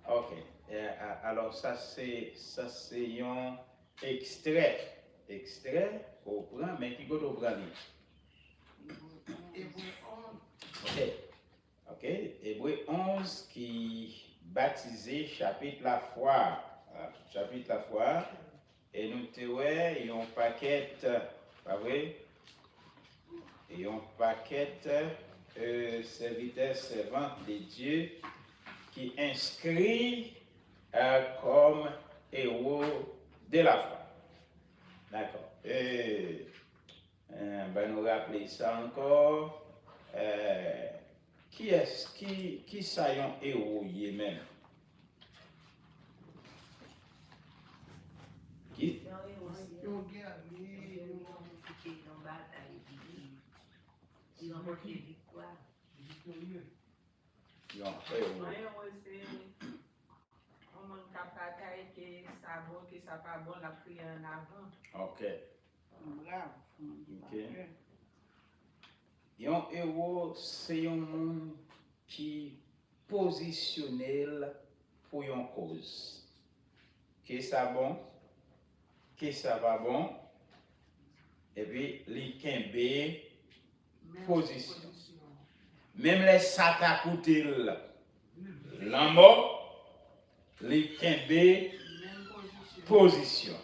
Ok. Alors ça c'est un extrait au prend mais qui go prend OK. OK, Hébreu 11 qui baptisé chapitre la foi. Chapitre la foi et nous te ouais, et un paquet pas vrai? Et un paquet serviteurs servantes de Dieu qui inscrit comme héros de la foi. D'accord. Ben nous rappeler ça encore. Qui ça un héros même? Qui? Ok. Ok. Un héros, c'est un monde qui positionnel pour une cause. Que ça bon, que ça va bon, et puis les kembe position. Même les sata coûté l'amour, les kembe position.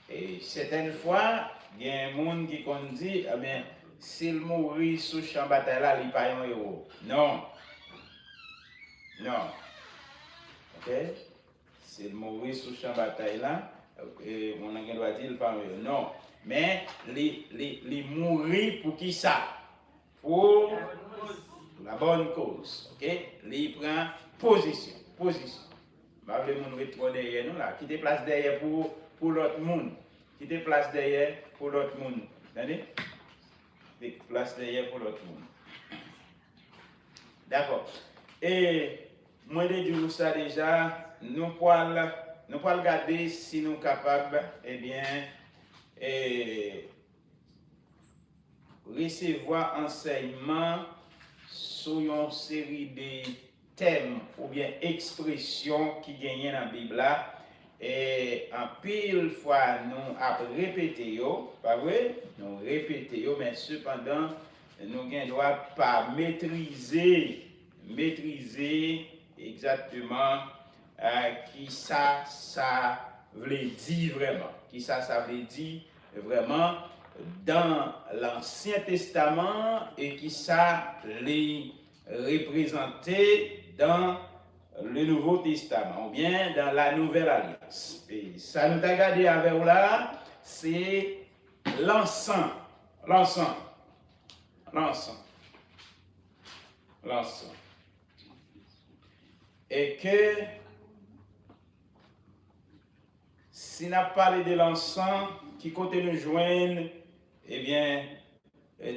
Et certaines fois, il y a un monde qui dit, eh bien, s'il mourit sous champ de bataille là, il n'est pas un héros. Non. Non. Ok? S'il mourit sous champ de bataille là, on a doit dire, il n'est pas un héros. Non. Mais il mourit pour qui ça? Pour la bonne cause. Ok? Il prend position. Position. Je vais vous retrouver derrière nous là. Qui te place derrière pour l'autre monde. Qui te place derrière pour l'autre monde. Attendez? Qui te place derrière pour l'autre monde. D'accord. Et moi, je dis ça déjà, nous pouvons regarder si nous sommes capables, eh bien, recevoir enseignement sur une série de thèmes ou bien expressions qui gagnent dans la Bible. Et en pile fois, nous avons répété, pas vrai? Nous répétons, mais cependant, nous ne doit pas maîtriser exactement qui ça veut dire vraiment. Qui ça veut dire vraiment dans l'Ancien Testament et qui ça les représenté dans le Nouveau Testament ou bien dans la Nouvelle Alliance. Et ça nous a regardé avec là, c'est l'encens. L'encens. L'encens. L'encens. Et que si on a parlé de l'encens, qui côté nous joindre, eh bien,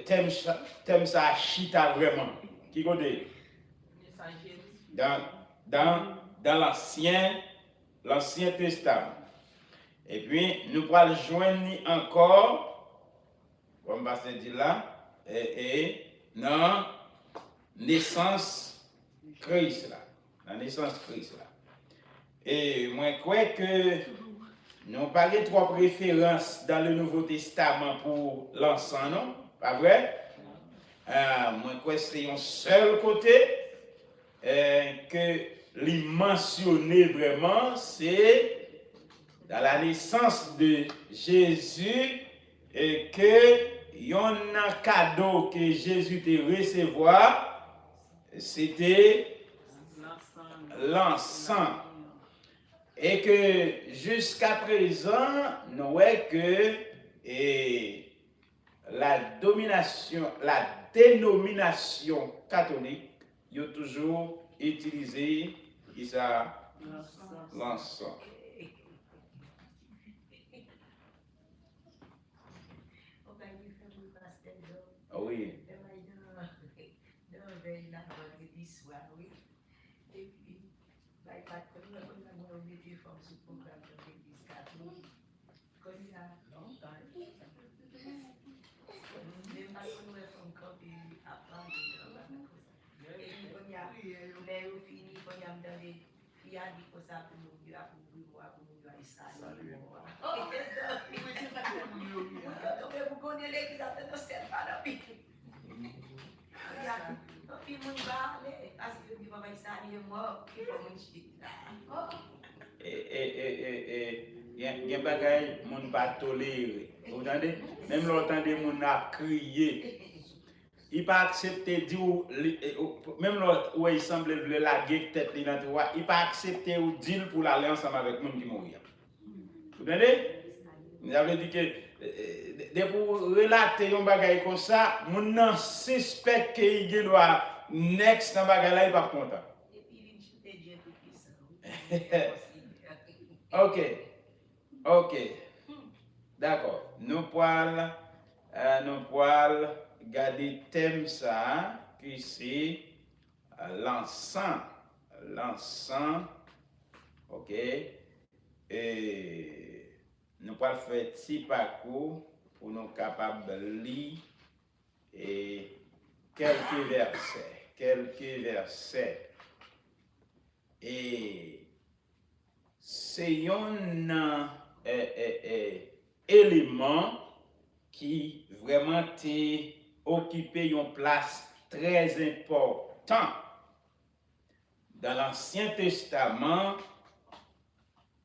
thème ça chita vraiment. Qui côté? Dans l'Ancien Testament. Et puis, nous pourrons joindre encore, comme pasteur dit là, et dans naissance Christ là. La naissance Christ là. Et moi, je crois que nous n'avons pas trois préférences dans le Nouveau Testament pour l'encens, non? Pas vrai? Moi, je crois que c'est un seul côté que les mentionner vraiment, c'est dans la naissance de Jésus et que y a un cadeau que Jésus te recevoir, c'était l'encens. Et que jusqu'à présent, nous voyons que la dénomination catholique a toujours utilisé l'encens. Oui. Mais au fini, quand il y a des il y a dit que ça pour nous dire, pour nous dire, ça. Donc, vous connaissez l'église, vous ne savez pas la vie. Puis, mon parle, parce que je vais ça, il est mort, il faut mon chien. Il y a des bagages que mon pas toléré. Vous entendez? Même l'entendez, mon a crié. Il pas accepté dire même l'autre où il semble vouloir laguer tête dans toi, il pas accepté ou deal pour aller ensemble avec monde qui mourir. Vous entendez? Vous avez dit que de pour relater un bagage comme ça, mon nan suspect que il doit next dans bagage là il pas content. OK. D'accord. Nous poil garder thème ça qui c'est l'encens. OK. Et nous poil faire petit parcours pour nous capables de lire et quelques versets. Et c'est un élément qui vraiment occupé une place très importante dans l'Ancien Testament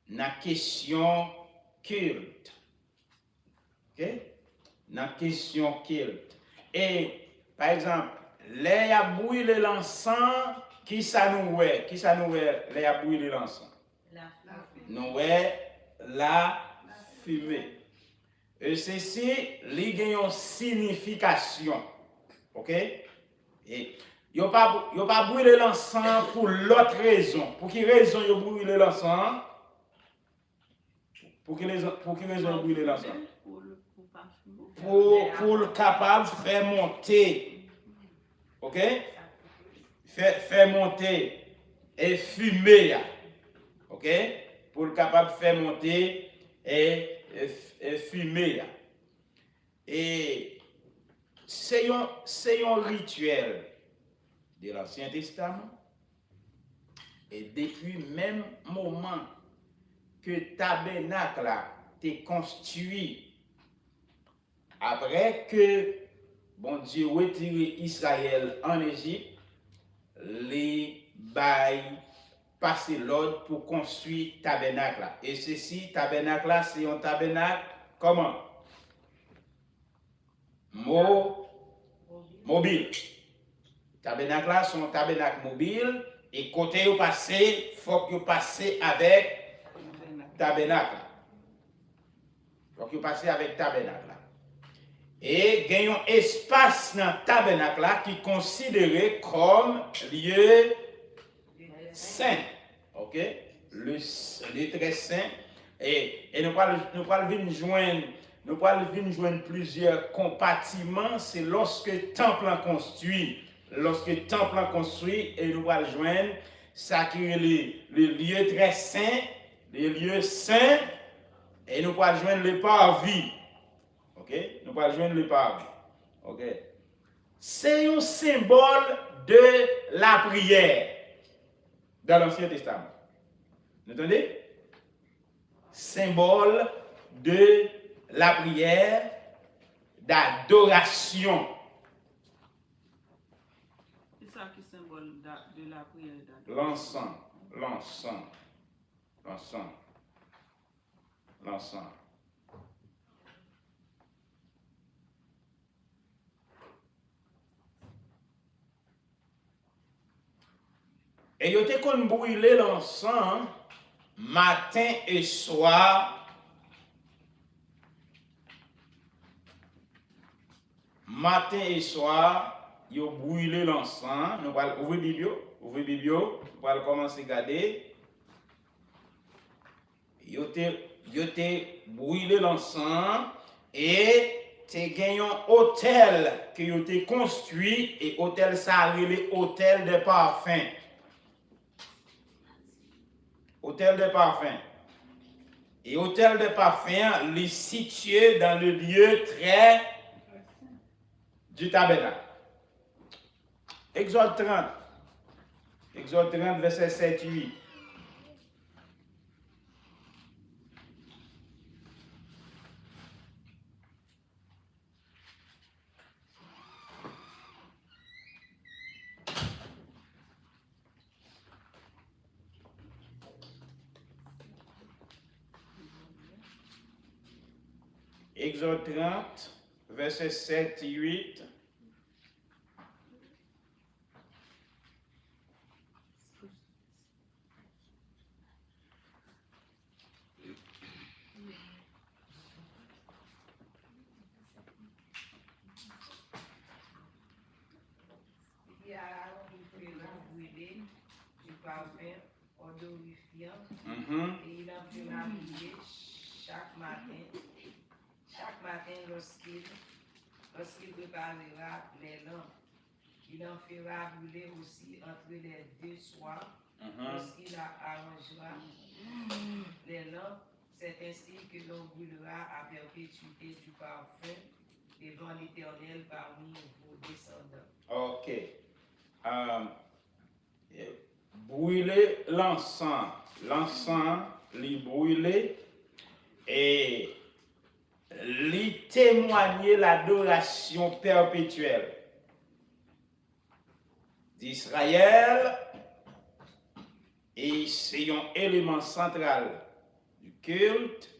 dans la question culte. OK? Dans la question culte. Et par exemple, les a brûlé l'encens, qui ça nous est? Qui ça nous est? Les a brûlé l'encens. Nous est la fumée. Et ceci, il y a une signification. OK? Et il n'y a pas brûlé l'encens pour l'autre raison. Pour quelle raison il a brûlé l'encens? Pour quelle raison il a brûlé l'encens? Pour le capable de faire monter. OK? Faire monter et fumer. OK? Pour le capable de faire monter et fumer. Et c'est un rituel de l'Ancien Testament. Et depuis même moment que tabernacle a été construit, après que bon Dieu retiré Israël en Égypte, les bails passer l'ordre pour construire tabernacle là. Et ceci, tabernacle là, c'est un tabernacle comment? Mobile. Tabernacle là, c'est un tabernacle mobile. Et côté vous passez, il faut que vous passez avec tabernacle. Il faut que vous passez avec tabernacle là. Et il y a un espace dans le tabernacle là qui est considéré comme lieu saint. OK? Le très saint. Et nous allons joindre plusieurs compartiments. C'est lorsque le temple est construit. Lorsque le temple est construit, et nous allons joindre ça qui est le lieu très saint, les lieux saints, et nous allons joindre le parvis. OK? Nous allons joindre le parvis. OK? C'est un symbole de la prière dans l'Ancien Testament. Vous entendez? Symbole de la prière, d'adoration. C'est ça qui est symbole de la prière d'adoration. L'encens. Et il était qu'on brûlait l'encens matin et soir. Matin et soir, il a brûlé l'encens. Nous allons ouvrir la Bible, nous allons commencer à regarder. Il a brûlé l'encens et il y a un hôtel qui a été construit et hôtel ça a été hôtel de parfum. Hôtel de parfum. Et hôtel de parfum, il est situé dans le lieu très du tabernacle. Exode 30. Exode 30, verset 7-8. Exode 30, verset 7-8. Il y a Aaron qui fait brûler du parfum odorifiant et il en fera brûler chaque matin lorsqu'il préparera les lampes. Il en fera brûler aussi entre les deux soirs lorsqu'il arrangera les lampes. C'est ainsi que l'on brûlera à perpétuité du parfum devant l'Éternel parmi vos descendants. Ok. Brûler l'encens. L'encens, lui brûler et lui témoigner l'adoration perpétuelle d'Israël, et c'est un élément central du culte.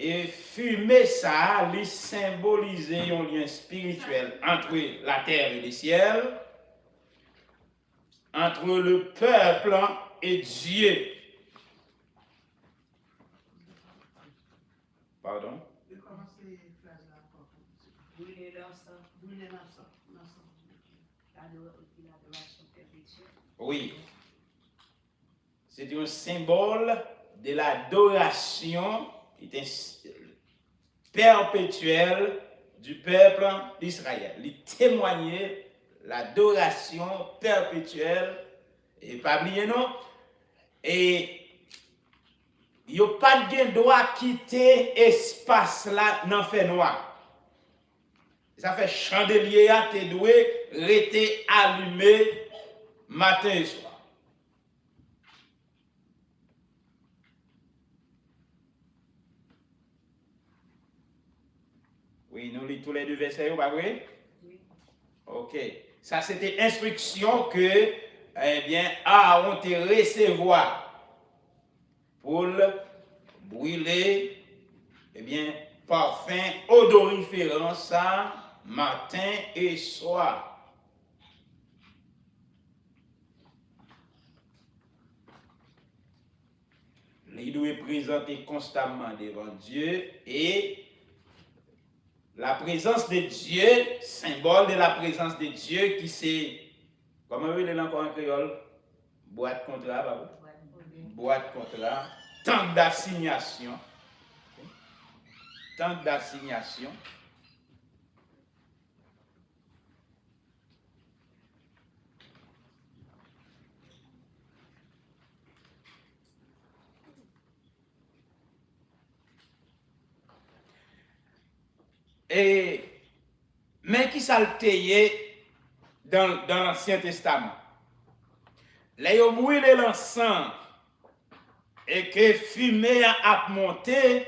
Et fumer ça, lui symboliser un lien spirituel entre la terre et le ciel, entre le peuple et Dieu. Pardon? Brûler l'encens, L'adoration perpétuelle. Oui. C'est un symbole de l'adoration perpétuelle du peuple d'Israël. Il témoignait l'adoration perpétuelle, et pas oublier non, et il n'y a pas de droit quitter espace là dans fait noir. Ça fait chandelier à te doué rester allumé matin et soir. Oui, nous lisons tous les deux versets, pas vrai? Oui. Ok. Ça, c'était instruction que, eh bien, Aaron te recevoir pour brûler, eh bien, parfum odoriférant ça, matin et soir. Il doit présenter constamment devant Dieu, et la présence de Dieu, symbole de la présence de Dieu qui c'est, comment vous voulez encore en créole? Boîte contrat, bah oui. Boîte contrat, temps d'assignation. Temps d'assignation. Et mais qui s'alteye dans l'Ancien Testament. Là, ils ont brûlé l'encens et que fumée a monté,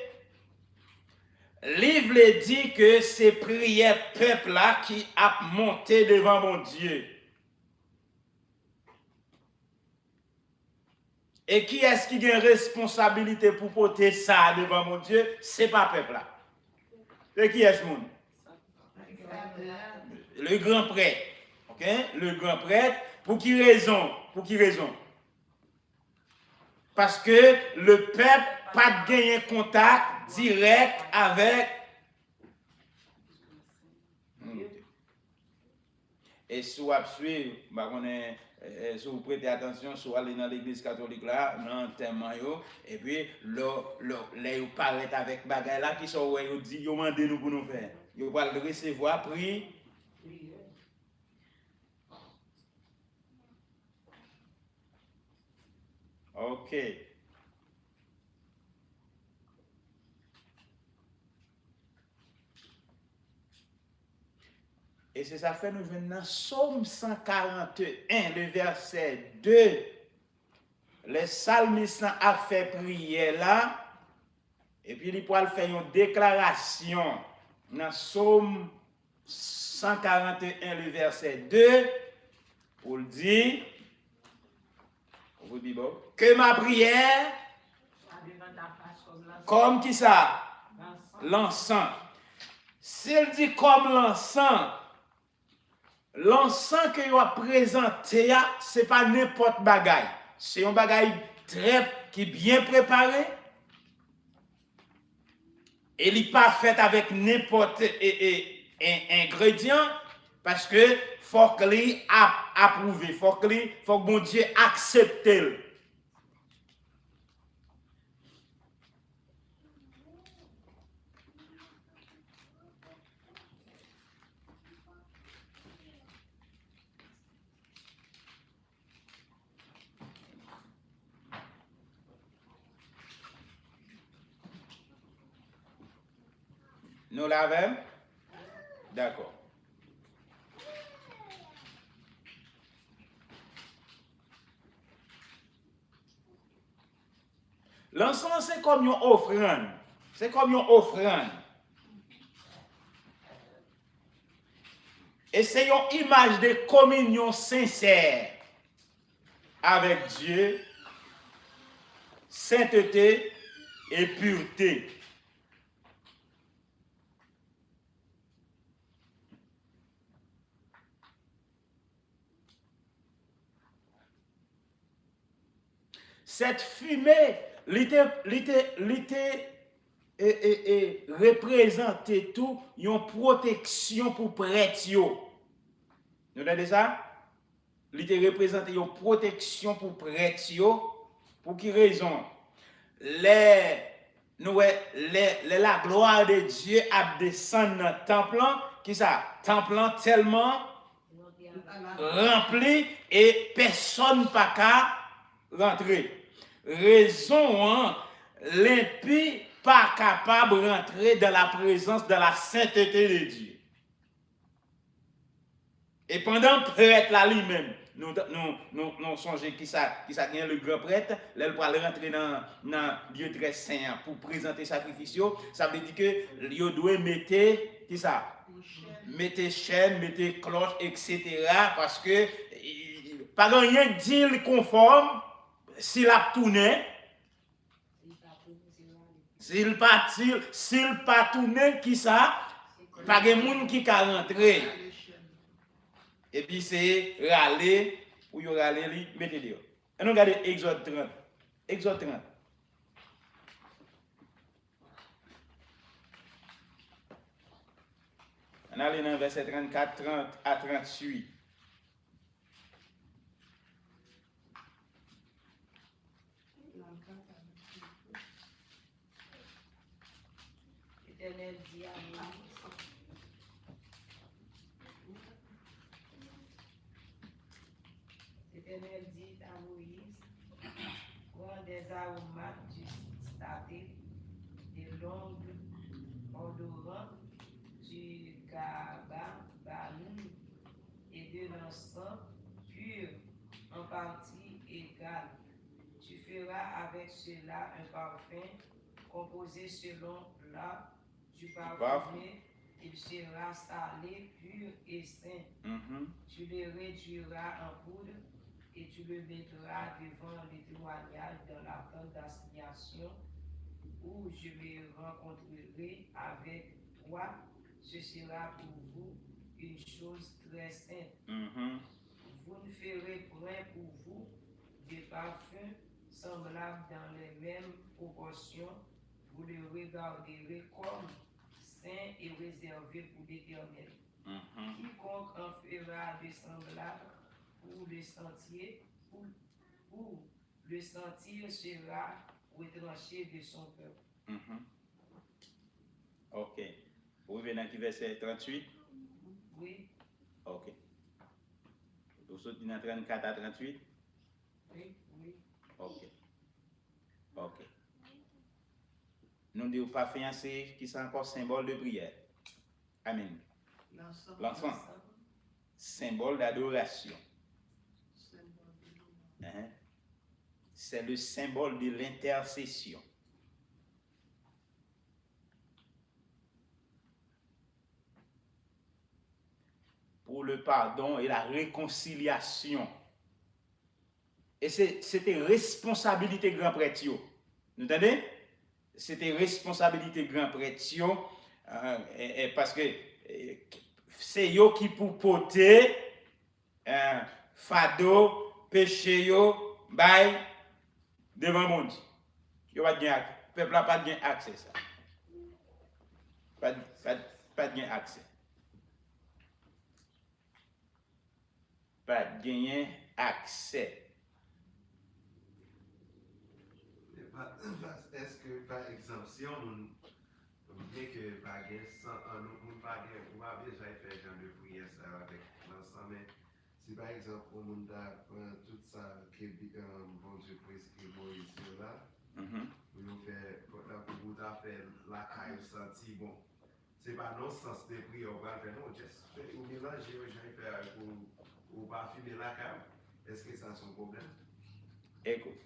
livre dit que c'est prière peuple là qui a monté devant mon Dieu. Et qui est-ce qui a une responsabilité pour porter ça devant mon Dieu? C'est pas peuple là. C'est qui est ce monde? Le grand prêtre. OK? Le grand prêtre. Pour qui raison? Pour qui raison? Parce que le peuple pas gagné contact direct avec. Et si vous suivez, si vous prêtez attention, si vous allez dans l'église catholique là, dans le thème, et puis là, vous parlez avec bagay là qui sont, vous dit, vous demandez nous pour nous faire. Vous allez le recevoir, prier. Ok. Et c'est ça fait nous venons dans Psaume 141, le verset 2. Le psalmiste a fait prière là, et puis il pourra faire une déclaration dans Psaume 141, le verset 2, pour le dire, que ma prière, comme qui ça? L'encens. S'il dit comme l'encens que vous a présenté, ce n'est pas n'importe bagaille. C'est un bagaille qui est bien préparé. Et il n'est pas fait avec n'importe ingrédient. Parce que faut qu'il approuve. Faut que bon Dieu accepte. Nous l'avons? D'accord. L'encens, c'est comme une offrande. C'est comme une offrande. Et c'est une image de communion sincère avec Dieu, sainteté et pureté. Cette fumée, représentait tout une protection pour prêtre. Vous entendez ça? Il représentait une protection pour prêtre. Pour quelle raison? La gloire de Dieu a descendu dans le temple. Qui ça? Temple tellement rempli et personne n'a pas rentrer. Raison, l'impie pas capable de rentrer dans la présence de la sainteté de Dieu. Et pendant le prêtre là lui-même, nous songeons qui ça vient le grand prêtre, là il va rentrer dans Dieu très saint pour présenter sacrifice, ça veut dire que il doit mettre qui ça? Mettez chaîne, mettez cloche, etc. Parce que pas rien dit conforme. S'il a tourné, s'il pas tourné, qui ça? Pas de monde qui a rentré. Et puis c'est râler, ou y râler, mettez-le. Et nous regardons Exode 30. Exode 30. On a dans verset 34, 30 à 38. L'Éternel dit à Moïse, l'Éternel dit à Moïse, prends des aromates du staté, des longues odorants, du gababalou et de l'encens pur en partie égale. Tu feras avec cela un parfum composé selon l'art du parfumé. Il sera salé, pur et saint. Tu le réduiras en poudre et tu le mettras devant le témoignage dans la tente d'assignation où je me rencontrerai avec toi. Ce sera pour vous une chose très sainte. Vous ne ferez point pour vous des parfums semblables dans les mêmes proportions. Vous le regarderez comme saint et réservé pour l'Éternel. Quiconque en fera de semblable pour le sentier, pour le sentir sera retranché de son peuple. Ok. Vous venez dans le verset 38? Oui. Ok. Vous sautez dans 34 à 38? Oui. Ok. Nous disons parfum, c'est qui sont encore symbole de prière. Amen. L'encens. symbole d'adoration. Hein? C'est le symbole de l'intercession. Pour le pardon et la réconciliation. Et c'était responsabilité grand prêtre. Vous entendez? C'était responsabilité grand prêtre parce que c'est eux qui pour porter fado, péché yo, bail devant le monde. Yo pas de peuple n'a pas de accès ça. Pas de accès. Pas de gagner accès. Est-ce que, par exemple, si on dit que par exemple, on va déjà faire genre de prière avec l'ensemble, mais si par exemple, on a tout ça que bon Dieu prescrit Moïse là, pour vous faire la caille senti bon. C'est pas non sens de prière, on va faire non, juste ou mélanger, j'ai fait pour pas finir la caille. Est-ce que ça c'est un problème? Écoute.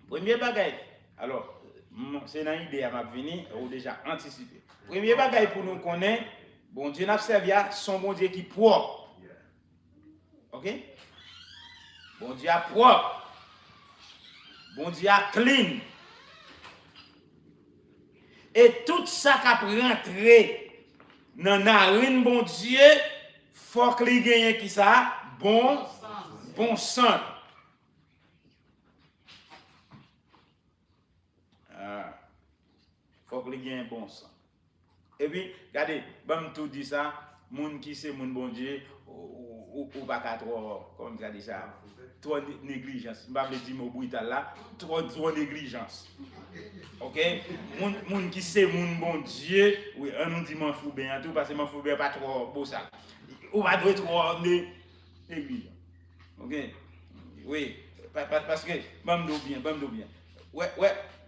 Premier bagage, alors, c'est une idée à m'a venir ou déjà anticipé. Premier bagage pour nous connaître, bon Dieu n'a servi à son bon Dieu qui propre. OK? Bon Dieu a propre. Bon Dieu a clean. Et tout ça qui a rentré dans la narine bon Dieu, faut que les gagne qui ça? Bon sang. Faut que les gagne bon sang. Et puis, regardez, bon tout dit ça, moun qui c'est moun bon Dieu ou pas trop comme ça dit ça. Trop négligence. Je ne vais pas dire mot brutal là, trop négligence. OK? Moun qui c'est moun bon Dieu, oui, on nous dit m'en fou bien tout parce que m'en fou bien pas trop beau ça. Ou pas trop négligent. OK? Oui, parce que bam bien. Ouais,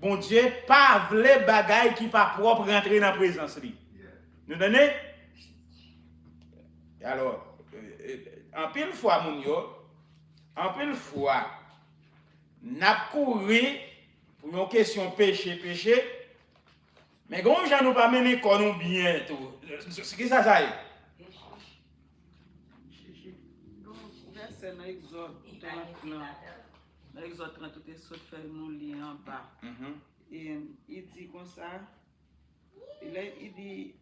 bon Dieu pas vle bagay qui pas propre rentrer dans la présence li. Nous donnez? Alors, en pile fois moun yo, en pile fois n'a couru pour une question péché, mais quand j'en nous pas mené qu'on bien tout. C'est qui ça y est? C'est dans Exode 30. Dans Exode 30, tout est saute faire nous lire en bas. Et il dit comme ça, il dit,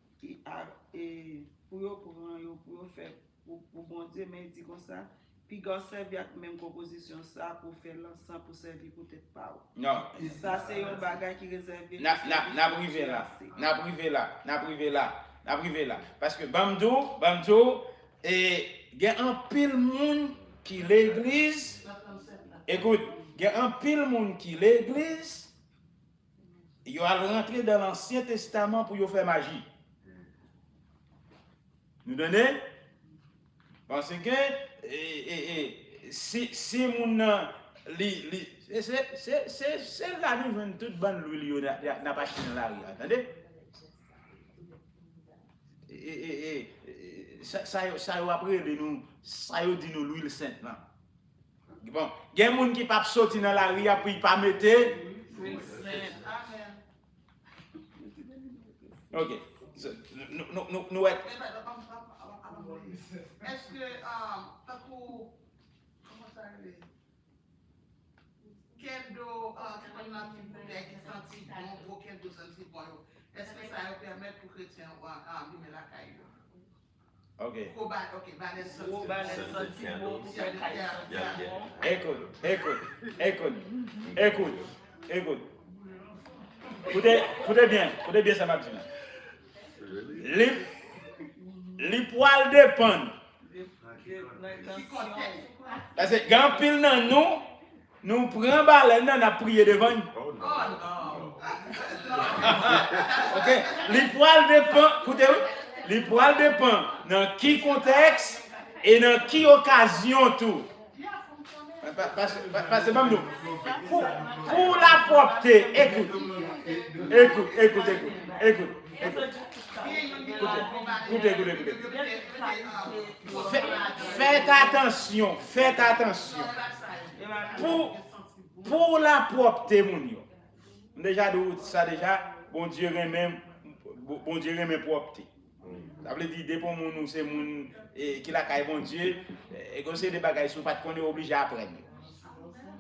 pour faire, pour bon Dieu, mais il dit comme ça, puis il servi avec même composition ça pour faire l'ensemble, pour servir peut-être pas. Non. Ça, c'est un bagage qui est réservé. N'a privé là. Parce que Bamdou, et il y a un pile monde qui l'église. Écoute, il y a un pile monde qui l'église. Il va rentrer dans l'Ancien Testament pour faire magie. Nous donnez? Parce que si mon c'est là nous venons toute bonne l'huile n'a pas chine là, attendez? Ça après de nous ça dit nous l'huile sainte là. Bon, il y a des gens qui pas sortir dans la rue puis pas mettre l'huile sainte. OK. Nous est-ce que, comment ça arrive? Quel dos, qui senti bon, ou quel dos senti bon, est-ce que ça va permettre pour chrétiens de la caille? OK. Écoute. Écoutez bien ça m'a dit. Les poils dépendent. Parce que quand pile dans nous prenons baleine, nous avons prié devant nous. OK? Les poils dépendent, écoutez-vous, les poils dépendent dans qui contexte et dans qui occasion tout. Parce que même nous, pour la propreté, écoute. Faites attention. Pour la propreté, mon yo. Déjà, ça déjà, bon Dieu remet propreté. Ça veut dire, dès pour nous, c'est mon qui la caille bon Dieu, et comme c'est des bagages, sont pas qu'on est obligé à apprendre.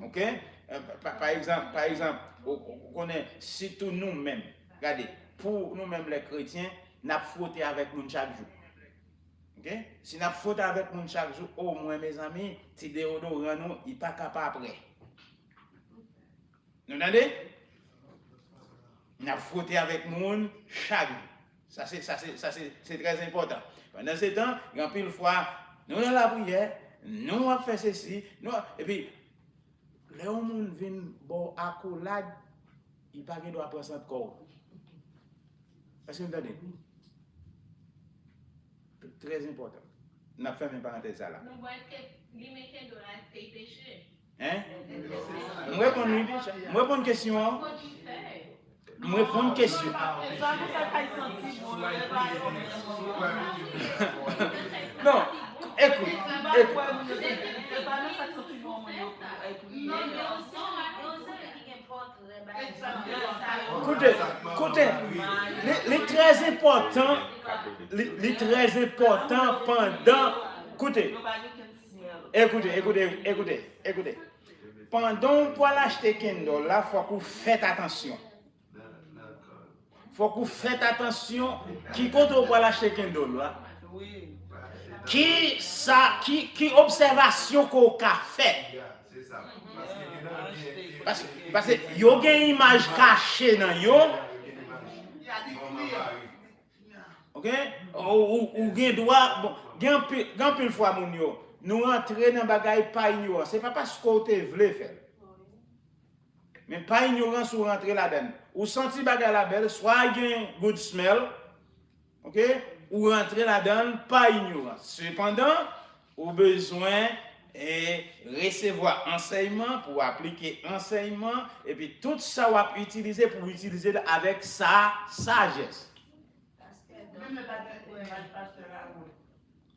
Ok? Par exemple, on connaît surtout nous-mêmes. Regardez, pour nous-mêmes les chrétiens, nous frotter avec nous chaque jour. Ok? Si nous frotter avec nous chaque jour, au moins mes amis, si déodorant nous, il n'est pas capable après. Vous entendez? Nous frotter avec nous chaque jour. Ça c'est très important. Pendant ce temps, il y a pile fois, nous dans la prière, nous on fait ceci, et puis les gens viennent bon accolade, il pas qu'il doit prendre corps. Est-ce que vous entendez? Très important. On a fait une parenthèse là. Nous voyons que limiter de la péché. Hein? Moi répondre une question. Moi répondre une question. Non, écoute. Écoutez, les très important pendant, écoutez, pendant pour l'acheter Kindle là, faut que vous faites attention. Faut que vous faites attention qui compte pour l'acheter Kindle là. Qui observation qu'on a fait. C'est ça. Parce que yo gen image cachée dans yo. OK? Ou gen droit bon, gen pile fois moun yo. Nous rentrer dans bagay pas ignorant, c'est pas parce qu'on te vle faire. Mais pas ignorant sur rentrer là-dedans. Ou senti bagay la belle, soit gen good smell. OK? Ou rentrer là-dedans pas ignorant. Cependant, ou besoin et recevoir enseignement pour appliquer enseignement et puis tout ça on va utiliser pour utiliser avec sa sagesse. Même le pasteur là,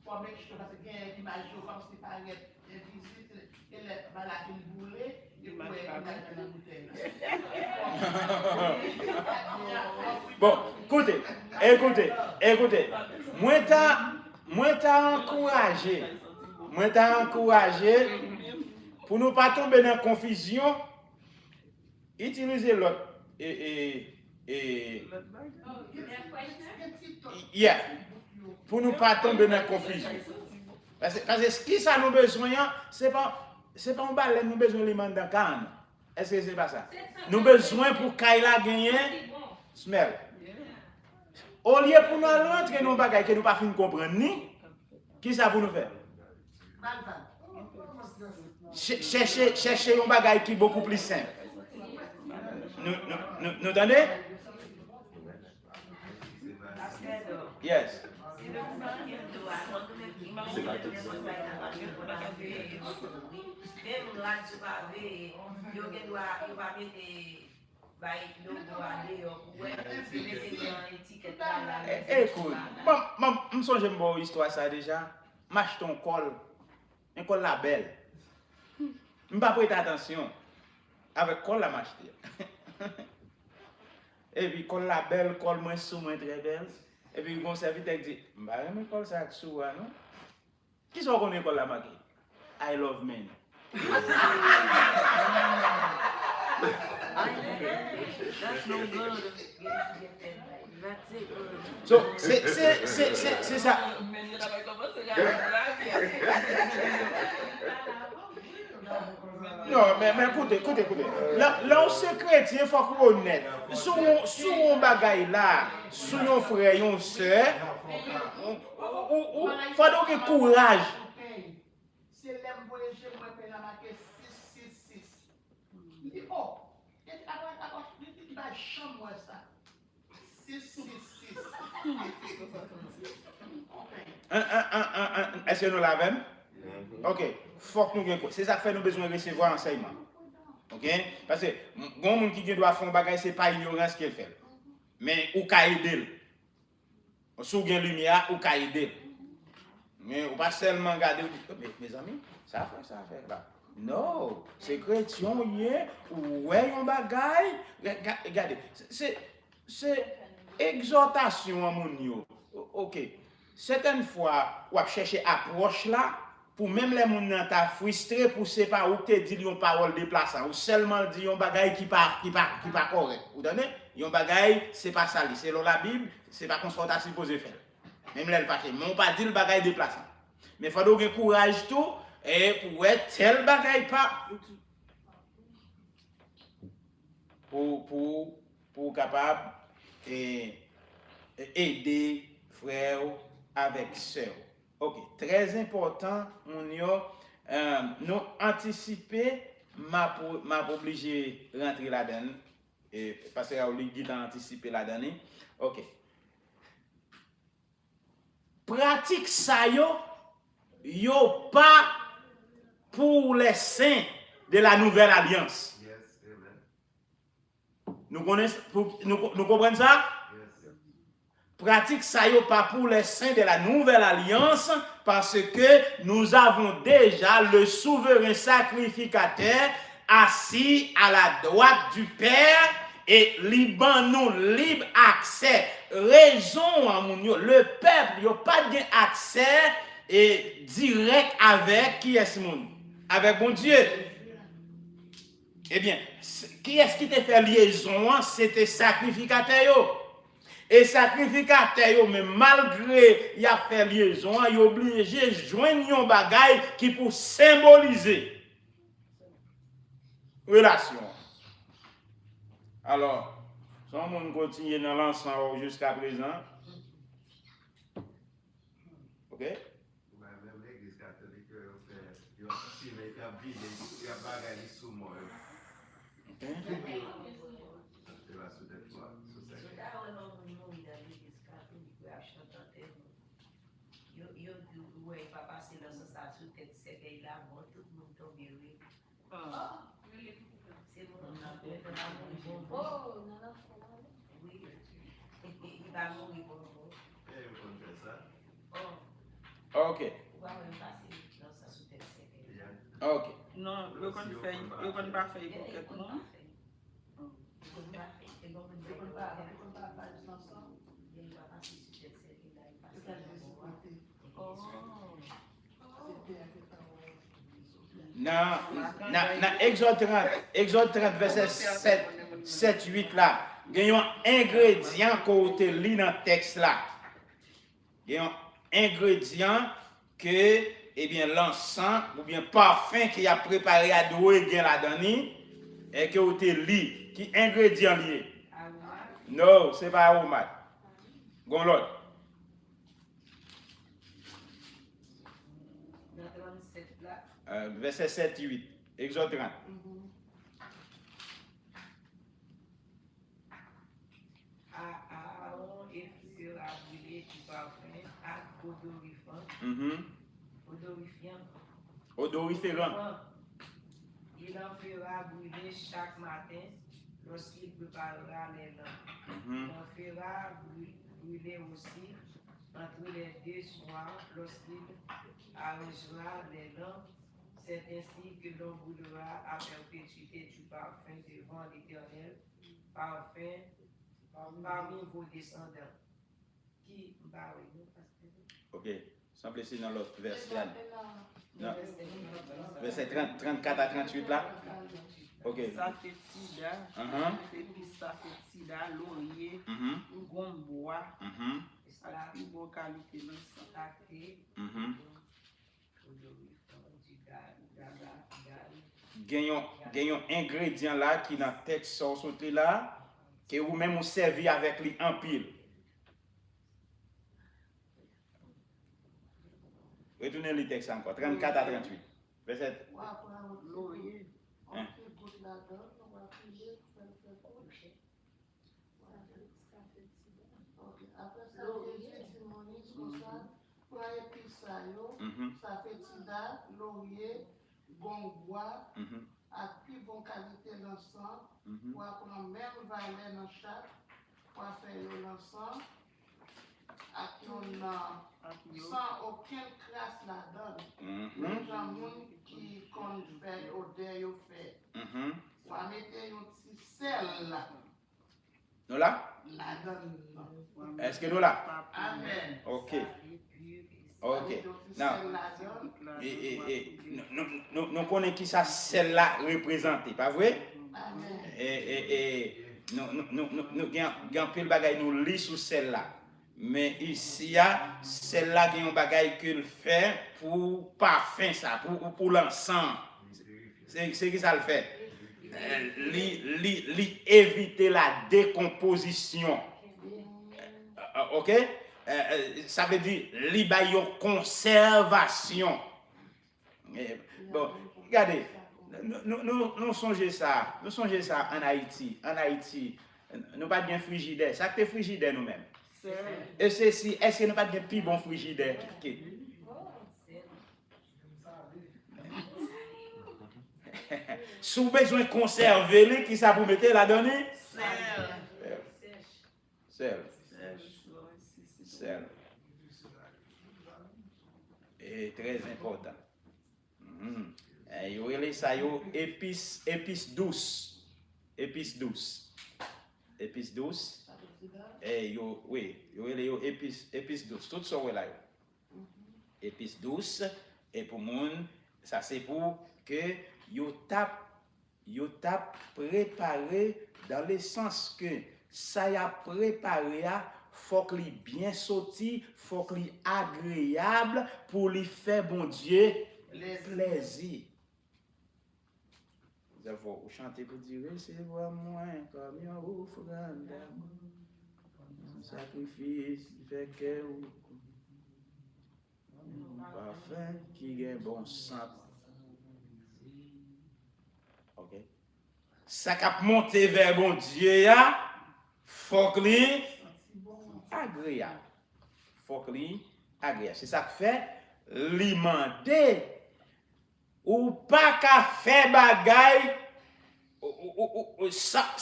pour mettre je parce qu'il y a une image comme si par exemple visite et le balade boulé et pour mettre dans la bouteille. Bon, écoutez. Moi t'as encouragé pour ne pas tomber dans la confusion, utiliser l'autre pour ne pas tomber dans la confusion. Parce que ce qui ça nous besoin, c'est pas un balai, nous besoin de dans canne. Est-ce que c'est pas ça? Nous besoin pour Kaila gagner smell. Au lieu pour nous rentrer dans bagay que nous pas fin comprendre ni, qui ça pour nous faire? Chercher un bagay qui est beaucoup plus simple. Nous entendez? Yes. Écoute, je me souviens de l'histoire ça déjà. M'achète un col label. Je ne pas prêter attention. Avec col la m'acheter. Et puis col label, col moins sous, moins très belle. Et puis mon serviteur dit, bah mais col ça sous non? Qui sont connaît col la marqué? I love men. That's no good. That's it. So, c'est ça. Non, mais écoutez. Là, on se chrétien, il faut qu'on soit honnête. Sous un bagay là, sous un frère, une soeur, il faut donc un courage. C'est l'aime voyager, moi, je vais la marquer 666. Il dit, oh, il va chambre ça. 666. Est-ce que nous l'avons? Ok, faut que nous c'est ça fait nous besoin de recevoir enseignement. Ok? Parce que les gens qui doivent faire un bagage, ce n'est pas ignorance qu'il fait. Mais ou qu'à aider. Sous gain lumière ou ka aider. Mais ou pas seulement regarder mes amis, ça fait là. Non, c'est chrétien ou ouais un bagay, regardez, c'est exhortation à mon yo. OK. Certaines fois, on va chercher approche là pour même les gens nan ta frustré pour c'est pas ou te dit une parole déplaçante ou seulement dit un bagay qui pas correct. Vous donnez un bagay c'est pas ça, c'est dans la Bible, c'est pas consultation supposé faire. Même là, mais on pas dit le bagay déplaçant. Mais il faut avoir courage tout et pour être tel bagay pas pour capable aider frère avec sœur. OK, très important nous anticiper m'a obligé rentrer là-dedans et parce que Raoul dit anticiper là-dedans. OK. Pratique ça yo pas pour les saints de la nouvelle alliance. Yes, amen. Nous comprenons ça? Yes. Pratique ça yo pas pour les saints de la nouvelle alliance parce que nous avons déjà le souverain sacrificateur assis à la droite du Père et nous libre accès. Raison à mon yo, le peuple n'a pas d'accès et direct avec qui est ce monde? Avec bon Dieu. Eh bien, qui est-ce qui te fait liaison? C'était sacrificateur. Et sacrificateur, mais malgré il a fait liaison, il est obligé de joindre un bagage qui pour symboliser relation. Alors, si on continue dans l'ensemble jusqu'à présent, ok? Même l'église catholique, il y a aussi il y a vide, il y a bagage sous moi. Ok. C'est la sous des fois. Ok. Ok. Non, yo kon pa fè hypocrite non. Dans Exode 30, verset 7, 8 là, il y a un ingrédient côté li dans le texte là. Il y a un ingrédient que, eh bien, l'encens ou bien parfum qui a préparé à douer gen la dani et que vous te li, qui ingrédient lié. Non, c'est pas aromate. Gon l'autre. Verset 7 8, Exode 30. Aaron fera brûler du parfum à Odoriférant. Il en fera brûler chaque matin lorsqu'il préparera les lampes. Il en fera brûler aussi entre les deux soirs lorsqu'il arrangera les lampes. C'est ainsi que l'on brûlera à perpétuité du parfum devant l'Éternel, parfum parmi vos descendants. Qui va Ok, sans blesser dans l'autre verset. Non. Verset 34 à 38 là. Ok. Ça fait sida, et puis ça fait sida, laurier, gombois, à plus bonne qualité dans le sang. Gagnons ingrédient là qui dans le texte sorti là que vous même vous servi avec lui en pile. Retournez le texte encore 34 à 38. Verset Laurier. Ça fait sida, laurier, gombois, à plus bonne qualité l'encens, pour prendre même valeur dans chaque, pour faire l'encens, ak yon sans aucune classe là-dedans. Mhm. Yon jan moun ki kon fè odeur yo fè. Mhm. Wa mette yon ti sel là. Nous là? Là-dedans. Est-ce que nous là? Amen. Ok. Wa Ok. mette yon ti Non. sel là-dedans. Et nous connaissons qui ça celle-là représente, pas vrai? Amen. Et nous avons pile bagaille nous lit sur celle-là. Mais ici, celle-là qui est un bagaille qu'il fait pour parfum ça, pour l'encens. C'est qui ça le fait? Éviter la décomposition. Ok? Ça veut dire li ba yo conservation. Bon, regardez, nous songez ça en Haïti. En Haïti, nous pas bien frigidaire. Ça fait frigidaire nous-mêmes. Et ceci, est-ce que nous pas bien plus bon frigidaire? Si vous avez besoin de conserver, qui ça vous mettez la donner? Sel. Et très important. Yo relé ça yo épice douce. Épice douce. Épice douce. Et yo relé yo épice douce. Tout ça là yo. Épice douce et pour moun ça c'est pour que yo tap préparé dans le sens que ça y a préparé faut que li bien sorti, faut que li agréable pour lui faire bon Dieu plaisir. Vous avez chanté pour dire recevoir moi comme une offrande d'amour, un sacrifice qui fait que parfum qui est bon sang. OK. Ça cap monter vers bon Dieu ya, faut que li agréable. Faut que li agréable. C'est ça que fait li mandé ou pas qu'à faire bagay ça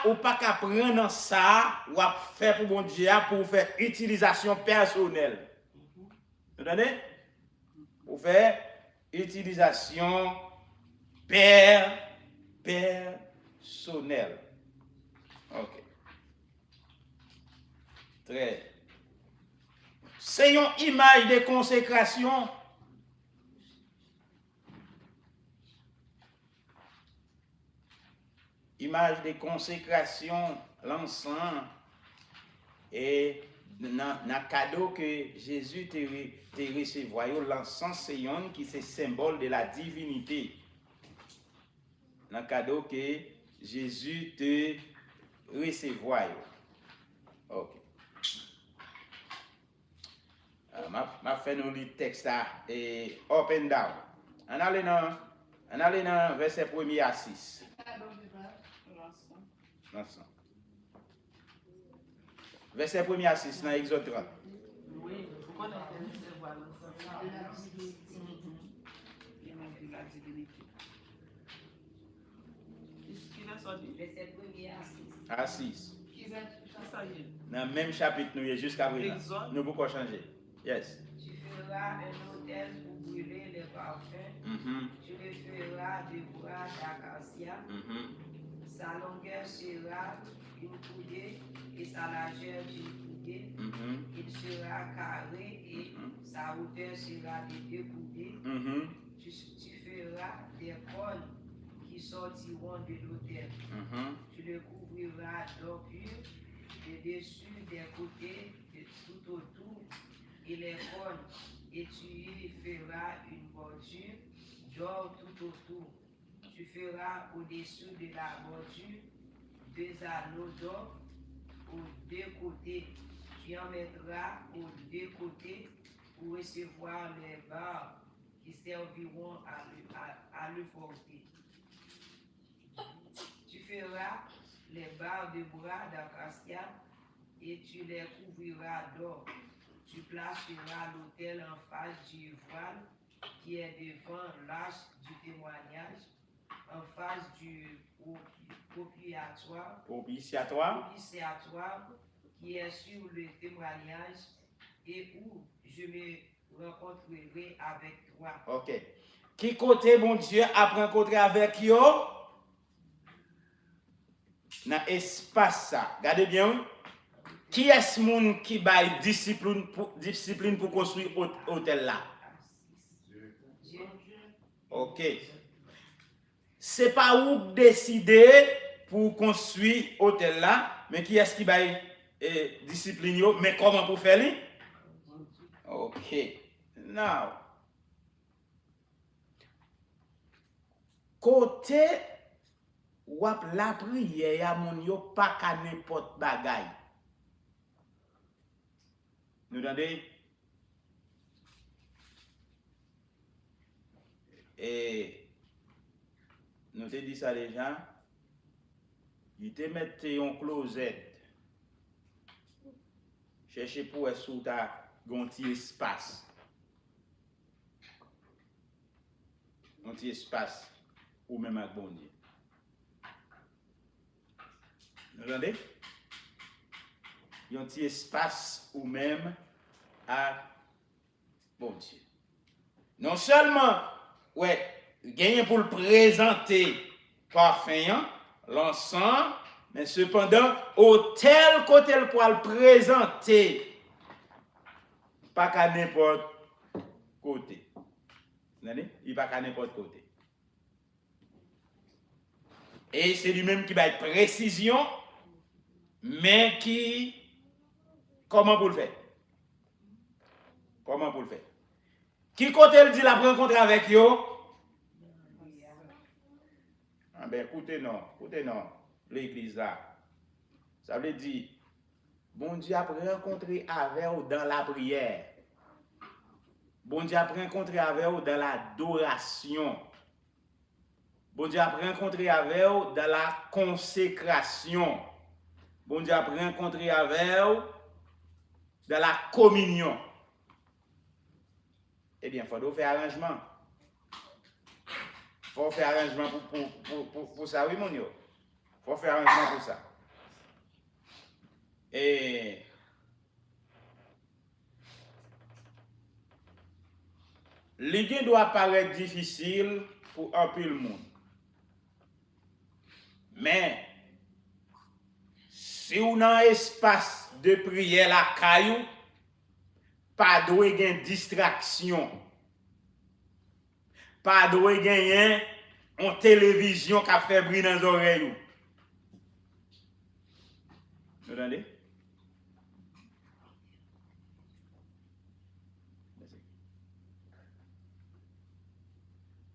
ou pas qu'à prendre ça ou à faire pour bon Dieu pour faire utilisation personnelle. Vous entendez? Pour faire utilisation personnelle. OK. Très. C'est une image de consécration. Image de consécration, l'encens et dans cadeau que Jésus te recevoir, l'encens c'est un qui c'est symbole de la divinité. Dans cadeau que Jésus te recevoir. OK. Ma fait nous le texte et up and down. On allait dans verset 1er à 6. Verset 1er à 6 dans Exode 30. Oui, vous connaissez recevoir l'encens. La divinité. Qui va sortir? Verset 1er À 6. Ça y est. Dans le même chapitre, nous jusqu'à présent. Nous pouvons changer. Yes. Tu feras un autel pour brûler les parfums. Tu le feras de bois d'acacia. Sa longueur sera une coudée et sa largeur d'une coudée. Il sera carré et sa hauteur sera de 2 coudées. Tu feras des cornes qui sortiront de l'autel. Tu le couvriras d'or pur, de dessus, des côtés, de tout autour, et les cornes, et tu y feras une bordure d'or tout autour. Tu feras au-dessous de la bordure 2 anneaux d'or aux 2 côtés. Tu en mettras aux 2 côtés pour recevoir les barres qui serviront à le porter. Tu feras les barres de bois d'acacia et tu les couvriras d'or. Tu placeras l'autel en face du voile qui est devant l'arche du témoignage, en face du propitiatoire qui est sur le témoignage et où je me rencontrerai avec toi. Ok. Qui côté bon Dieu a rencontré avec yo? Dans l'espace ça. Regardez bien. Oui? Qui est ce monde qui baille discipline pour construire hôtel là? Dieu. Ok. C'est pas où décider pour construire hôtel là, mais qui est-ce qui baille discipline yo, mais comment pour faire lui? Ok. Now. Côté ou la prière ya moun yo pas ka n'importe bagay. Nous entendez? Et nous te dit ça déjà. Il te mette en closet. Chercher pour être sous ta gonti espace. Gonti espace ou même avec bon Dieu. Vous entendez? Il y a un petit espace ou même à bon Dieu. Non seulement, ouais, gagner pour le présenter parfum, l'encens, mais cependant, au tel côté pour le présenter, pas qu'à n'importe côté. Vous entendez? Il pas qu'à n'importe côté. Et c'est lui-même qui va être précision, mais qui, comment pour le faire? Comment pour le faire? Qui côté il dit la rencontre avec yo? Ah ben écoutez non, l'église là. Ça veut dire, bon Dieu a rencontré avec vous dans la prière. Bon Dieu a rencontré avec vous dans l'adoration. Bon Dieu a rencontré avec vous dans la consécration. Bon Dieu a rencontré avec vous dans la communion. Eh bien, il faut faire arrangement. Il faut faire arrangement pour ça, oui, mon yo. Il faut faire arrangement pour ça. Et l'idée doit paraître difficile pour un peu le monde. Mais, si on a un espace de prière la caillou, pas de gain distraction. Pas de gagner en télévision qui a fait briller dans les oreilles. Vous entendez?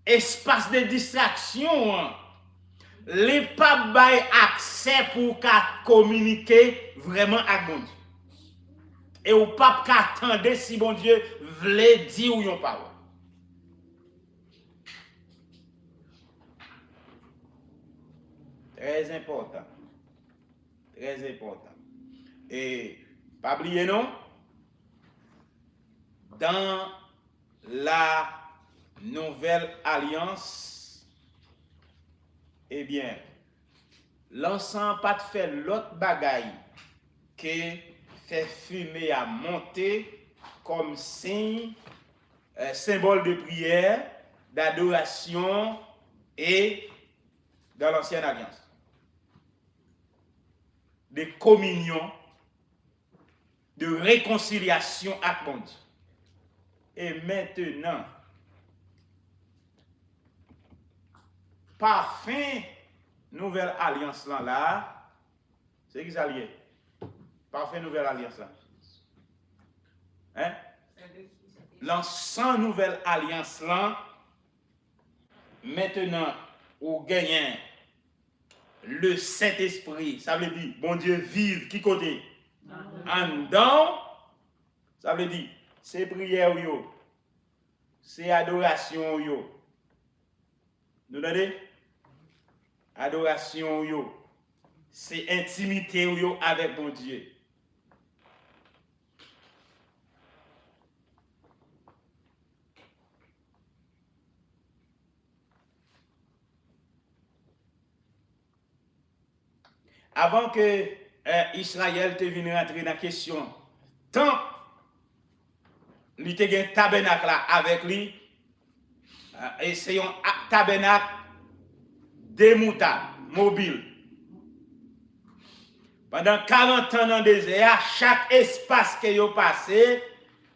Espace de distraction, les pas bail accès pour communiquer vraiment avec bon Dieu. Et ou pas attendre si bon Dieu voulait dire ou yon parole. Très important. Très important. Et pas oublier non, dans la nouvelle alliance, eh bien, l'ensemble pas de faire l'autre bagaille que fait fumer à monter comme signe, symbole de prière, d'adoration et dans l'ancienne alliance. De communion, de réconciliation avec mon Dieu. Et maintenant, par fin, nouvelle alliance là, c'est qui ça lié? Parfait nouvelle alliance là. Hein? L'ensemble nouvelle alliance là, maintenant, ou gagnez le Saint-Esprit, ça veut dire, bon Dieu vive, qui côté? En dedans, ça veut dire, c'est prière yo, c'est adoration yo. Nous entendez? Adoration yo, c'est intimité yo avec bon Dieu. Avant que Israël te vienne rentrer dans la question, tant il était un tabernacle là avec lui. Et c'est un tabernacle démontable, mobile. Pendant 40 ans dans le désert, chaque espace que vous passez, il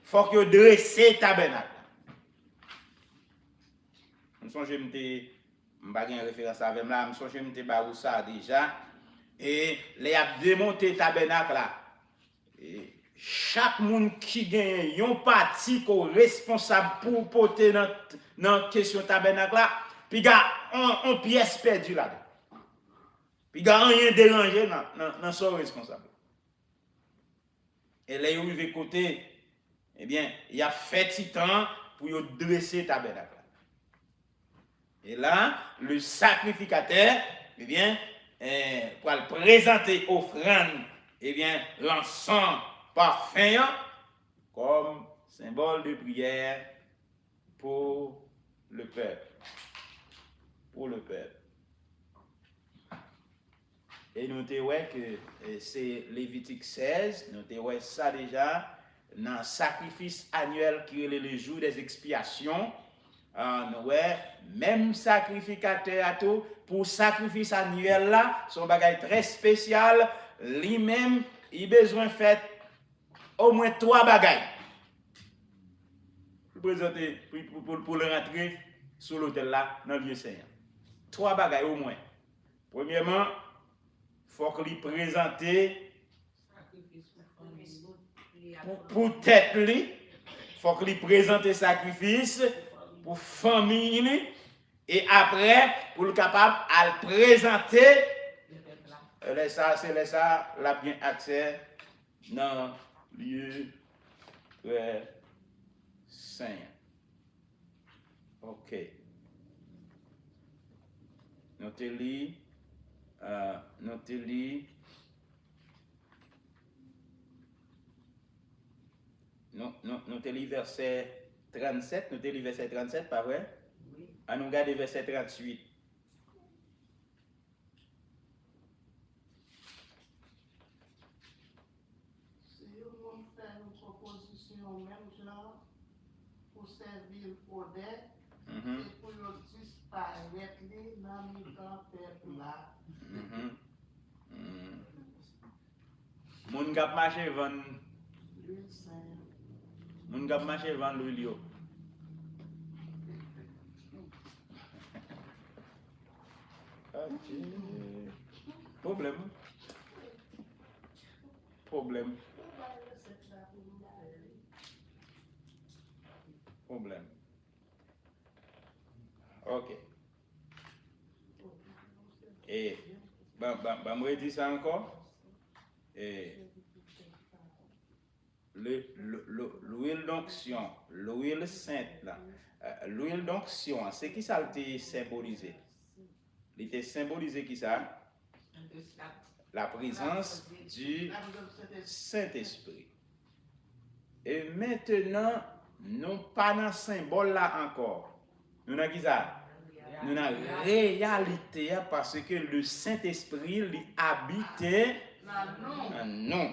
faut que vous dressez le tabernacle. Je songe que je n'ai pas de référence avec moi, je songe que je n'ai ça déjà. Et les a démonté le tabernacle là. Et chaque monde qui gagne un parti qui est responsable pour porter dans la question tabernacle là, puis il y a une pièce perdue là. Puis il n'y a rien dérangé dans son responsable. Et là, il arrive côté, eh bien, il a fait titan pour dresser le tabernacle. Et là, le sacrificateur, eh bien, pour le présenter offrande, eh bien, l'encens parfum comme symbole de prière pour le peuple. Pour le peuple. Et nous avons que c'est Lévitique 16, nous avons ça déjà dans le sacrifice annuel qui est le jour des expiations. Nous même sacrificateur à tout, pour sacrifice annuel là, son bagage très spécial, lui-même, il a besoin de faire au moins 3 bagages. Pour présenter, pour le rentrer sur l'autel là, dans le lieu saint. 3 bagages au moins. Premièrement, il faut qu'il présente pour tête lui, il faut qu'il présente le sacrifice pour famille et après pour le capable à le présenter c'est ça la bien accès dans le lieu très saint. OK. Notez-le. Notez-le verset 37. Notez-le verset 37, pas vrai? Oui. À nous regarder verset 38. Si vous faites une proposition même genre pour servir pour des et pour disparaître dans le peuple là. Moun gap marché vendre L'huile sainte. Moun gap marché vendre l'huile yo. Problème. OK. Et moi dis ça encore. Et l'huile d'onction, l'huile sainte là. L'huile d'onction, c'est qui ça été symbolisé? Il était symbolisé qui ça? La présence du Saint-Esprit. Et maintenant, nous pas dans symbole là encore. Nous avons qui ça? Nous avons réalité parce que le Saint-Esprit lui habitait en nous.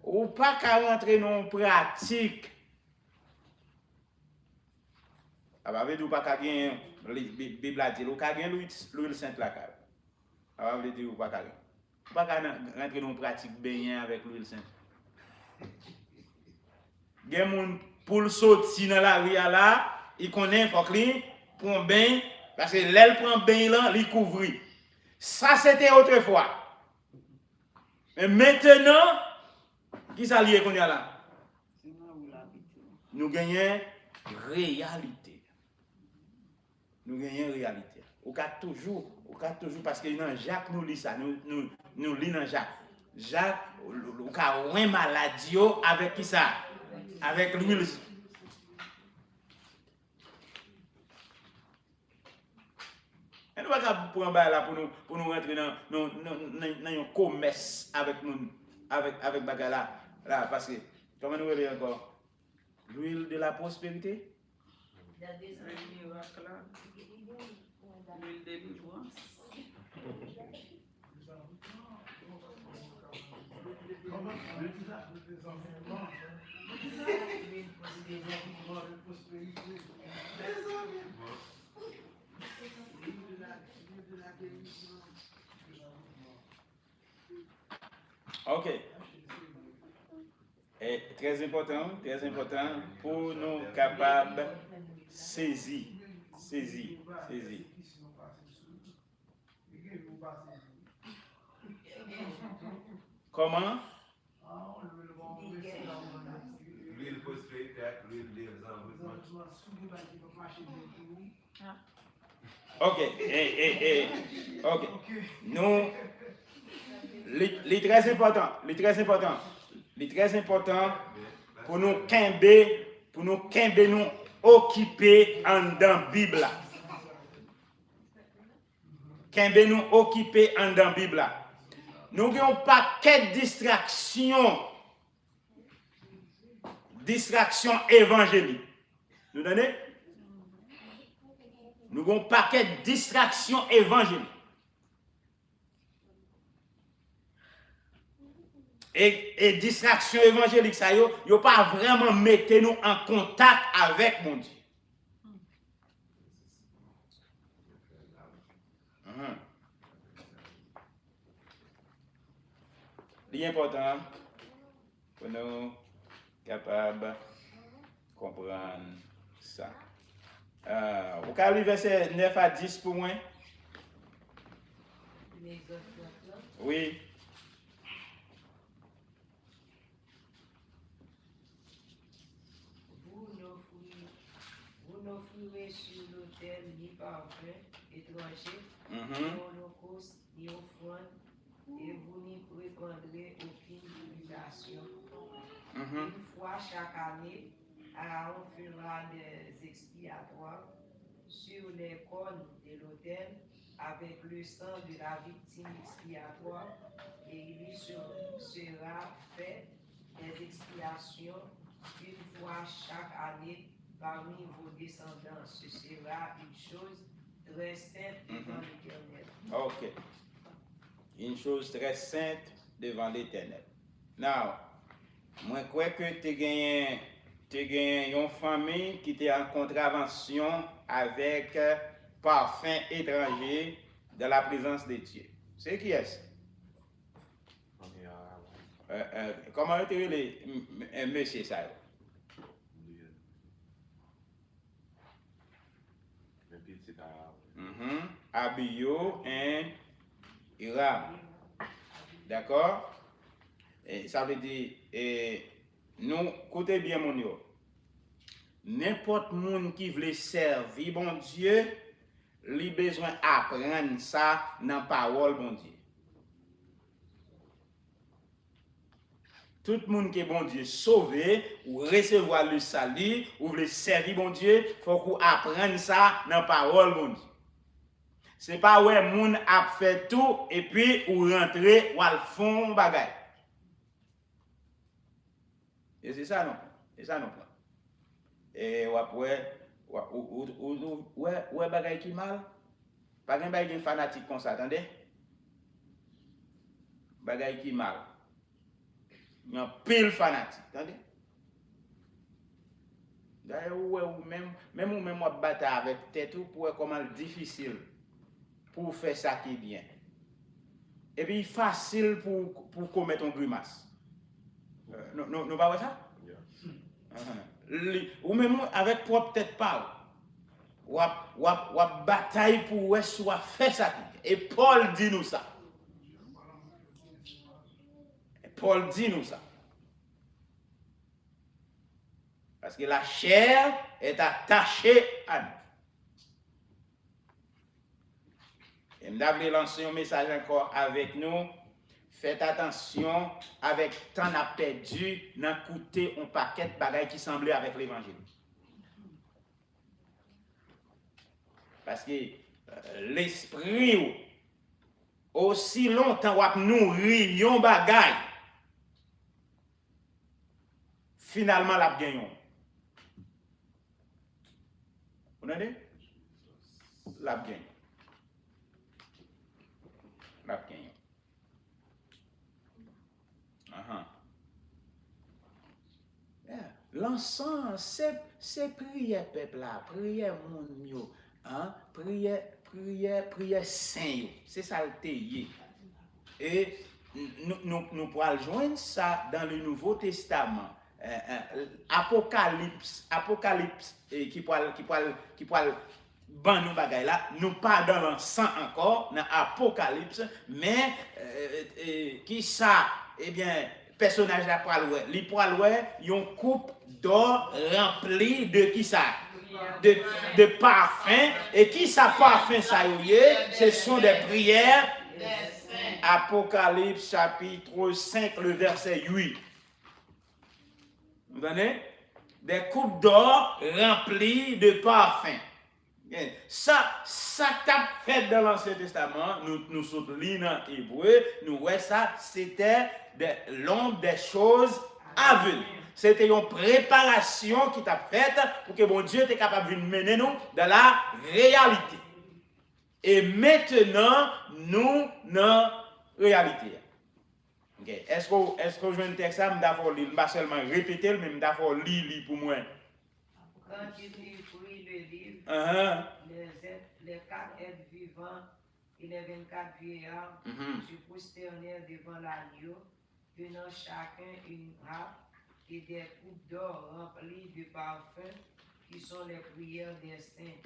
Ou pas qu'à rentrer dans une pratique. Ah veut dire pas qu'à gagner Bible a dit ou qu'à gagner l'huile sainte là. Ah veut dire ou pas qu'à gagner. Pas qu'à rentrer dans une pratique baigner avec l'huile sainte. Gen moun pour le sortir dans la rue là, il connaît faut qu'il prend bain parce que l'aile prend bain là, il couvre. Ça c'était autrefois. Mais maintenant qui ça lié qu'on y a là? Nous gagnons réalité. Nous gagnons réalité. Au cas toujours parce que dans Jacques nous lit ça, nous lit dans Jacques. Jacques au cas un maladie avec qui ça? Avec l'huile. Et nous pas pour nous rentrer dans un commerce avec nous avec bagala là parce que comment nous réveillons encore l'huile de la prospérité, L'huile de délivrance. Comment Ok. Et très important pour nous capables de saisir. Comment? L'huile phosphate, l'huile Ok. Ok. Nous, les très important pour nous camber nous occuper en dans Bible. Camber nous occuper en dans Bible. Nous avons pas quelle distraction évangélique. Nous donnez? Nous avons un paquet de distractions évangéliques. Et distraction évangélique, ça y a pas vraiment mettre nous en contact avec mon Dieu. L'important pour nous capables de comprendre ça. Vous pouvez lire verset 9 à 10 pour moi? Oui. Vous n'offrirez sur l'autel ni parfum étranger, ni holocauste, ni offrande, et vous n'y répandrez aucune purification. Une fois chaque année, Aaron fera des expiatoires sur les cornes de l'autel avec le sang de la victime expiatoire, et il y sera fait des expiations une fois chaque année parmi vos descendants. Ce sera une chose très sainte devant l'Éternel. Ok. Une chose très sainte devant l'Éternel. Now, moi, je crois que tu as gagné une famille qui était en contravention avec parfum étranger de la présence de Dieu. C'est qui est-ce? Comment tu es monsieur ça? Abiyo et Hiram. D'accord? Et ça veut dire, nous, écoutez bien mon yo. N'importe monde qui veut servir bon Dieu, il a besoin d'apprendre ça dans la parole bon Dieu. Tout le monde qui est bon Dieu sauvé, ou recevoir le salut, ou veut servir bon Dieu, il faut qu'on apprenne ça dans la parole bon Dieu. Ce n'est pas ouais, moun a fait tout et puis ou rentrer ou al fond bagay. Et c'est ça non. C'est ça non. Et ou après ouais bagay qui mal. Pas gen bagay fanatique comme ça, attendez. Bagay qui mal. Il y a un pile fanatique, attendez. D'ailleurs ou même moi battre avec tête ou pour comment difficile pour faire ça qui est bien. Et puis facile pour commettre une grimace. Non pas ça? Ou même avec propre tête pas. Ou bataille pour soit faire ça. Et Paul dit nous ça. Parce que la chair est attachée à nous. Et je voulais lancer un message encore avec nous. Faites attention avec tant à perdu dans coûter un paquet de bagages qui semblait avec l'évangile. Parce que l'esprit aussi longtemps qu'on nourrit un bagage, finalement la gagnons. Vous entendez? La gagne. La gagne. L'encens, c'est prière peuple là, prière monde yo, hein, prière saint. C'est ça le théier. Et nous pourrons joindre ça dans le Nouveau Testament. Apocalypse qui pourra ban nous bagay là, nous pas dans l'encens encore dans Apocalypse, mais qui ça, eh bien, personnage là pour une coupe d'or remplie de qui ça? De parfum. Et qui ça parfum ça y est? Ce sont des prières. Apocalypse chapitre 5, le verset 8. Vous comprenez? Des coupes d'or remplies de parfum. Ça t'a fait dans l'Ancien Testament, nous sommes lus dans Hébreu, nous voyons ça, c'était l'ombre des choses à venir. C'était une préparation qui t'a faite pour que mon Dieu était capable de mener nous dans la réalité. Et maintenant, nous dans la réalité. Okay. Est-ce que je viens de texte ça, je ne vais pas seulement répéter, mais je vais lire pour moi. Quand tu lis le livre, les 4 êtres vivants et les 24 vieillards se prosternèrent devant l'agneau, tenant chacun une harpe et des coupes d'or remplies de parfums qui sont les prières des saints.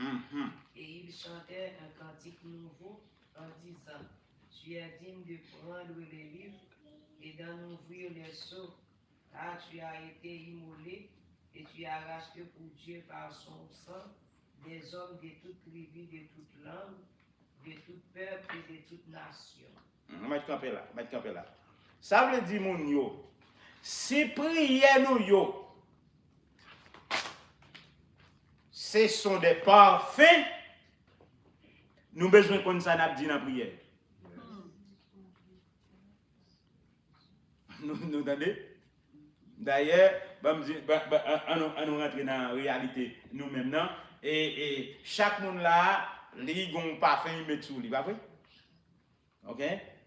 Et ils chantaient un cantique nouveau en disant: Tu es digne de prendre le livre et d'en ouvrir les sceaux, car tu as été immolé et tu as racheté pour Dieu par son sang des hommes de toute tribu, de toute langue, de tout peuple et de toute nation. On va camper là. Ça veut dire, mon yo, si prière nous yo, ce sont des parfaits, nous besoin qu'on s'en a dit dans la prière. Nous entendez? D'ailleurs, on nous rentre dans la réalité nous-mêmes, non? Et chaque monde là, il a un parfum, il met sous lui, pas vrai? Ok?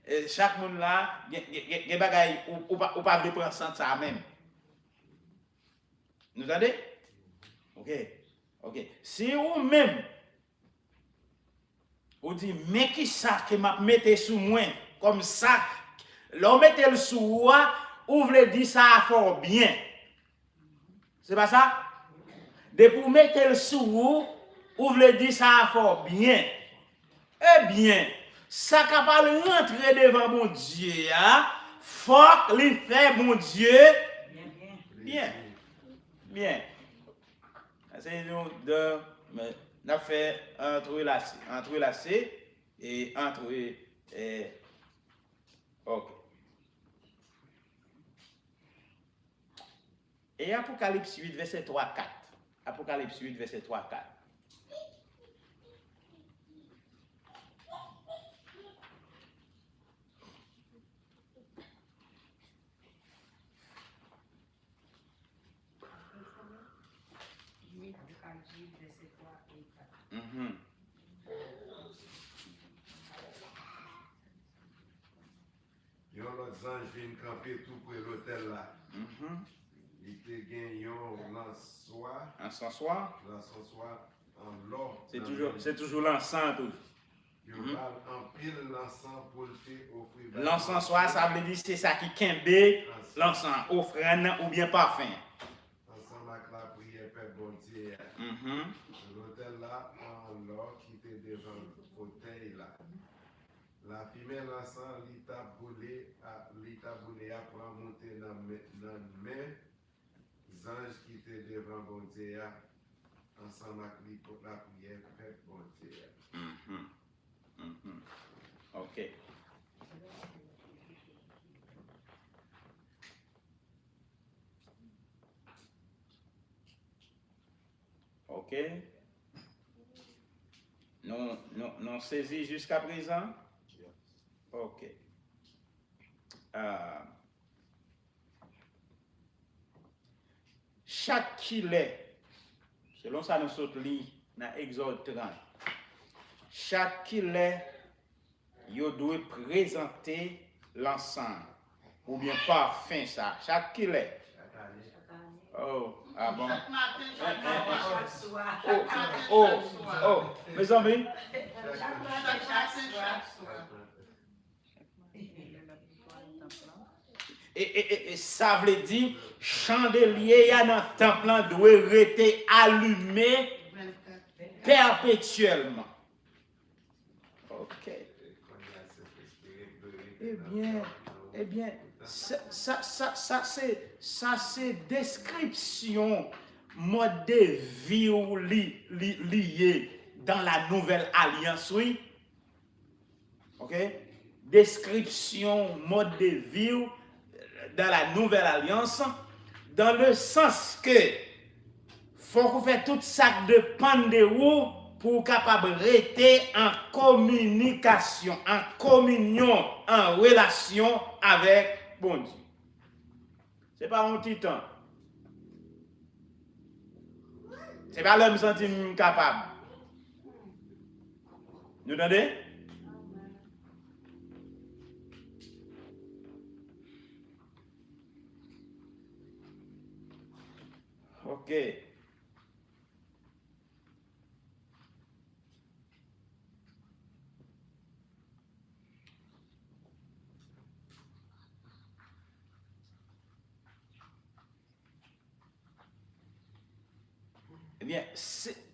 Et chaque monde là, il y a des bagailles ou pas de prendre ça même. Nous entendez? Ok. Si vous-même, vous dites, mais qui ça que m'a mettez sous moi, comme ça, l'on mettez le sous moi, ou vous dire ça fort bien. C'est pas ça? De pour mettre le sous vous, ou vous dire ça fort bien. Eh bien, ça capable rentrer devant mon Dieu, faut qu'il fait mon Dieu bien. C'est nous de n'a fait entrelacé et OK. Et Apocalypse 8 verset 3-4. Apocalypse 8 verset 3-4. Yon l'autre ange vient camper tout près de l'hôtel là. Il te gagne un L'encensoir en l'or. C'est toujours l'encens tout. Il parle en pile l'encens pour te offrir. L'encensoir, ça veut dire c'est ça qui kembe l'encens, offrande ou bien parfum. Ensemble avec la prière Père bon Dieu. L'hôtel là en l'or qui était devant le fauteuil là. La femelle l'encens l'état boulé pour monter dans la main. Ange qui était devant bon Dieu ensemble avec la prière Père bon Dieu. OK. OK. Non saisi jusqu'à présent? OK. Chaque kilé, selon ça nous saute li dans Exode 30, chaque kilé, yo doit présenter l'encens ou bien parfum ça. Chaque kilé. Oh. Ah bon? Chaque matin, chaque Chaque soir. Oh, mes amis, Chaque matin, Chaque chaque soir. soir. et ça veut dire, chandelier y a dans le temple là doit rester allumé 24. perpétuellement. Ok. Eh bien, ça c'est description mode de vie ou lié dans la nouvelle alliance, oui. Ok? Description mode de vie dans la nouvelle alliance, dans le sens que faut qu'on fait tout ça de pandéro pour capable rester en communication, en communion, en relation avec bon Dieu. C'est pas un petit temps. C'est pas l'homme senti capable. Vous entendez? Ok. Eh bien,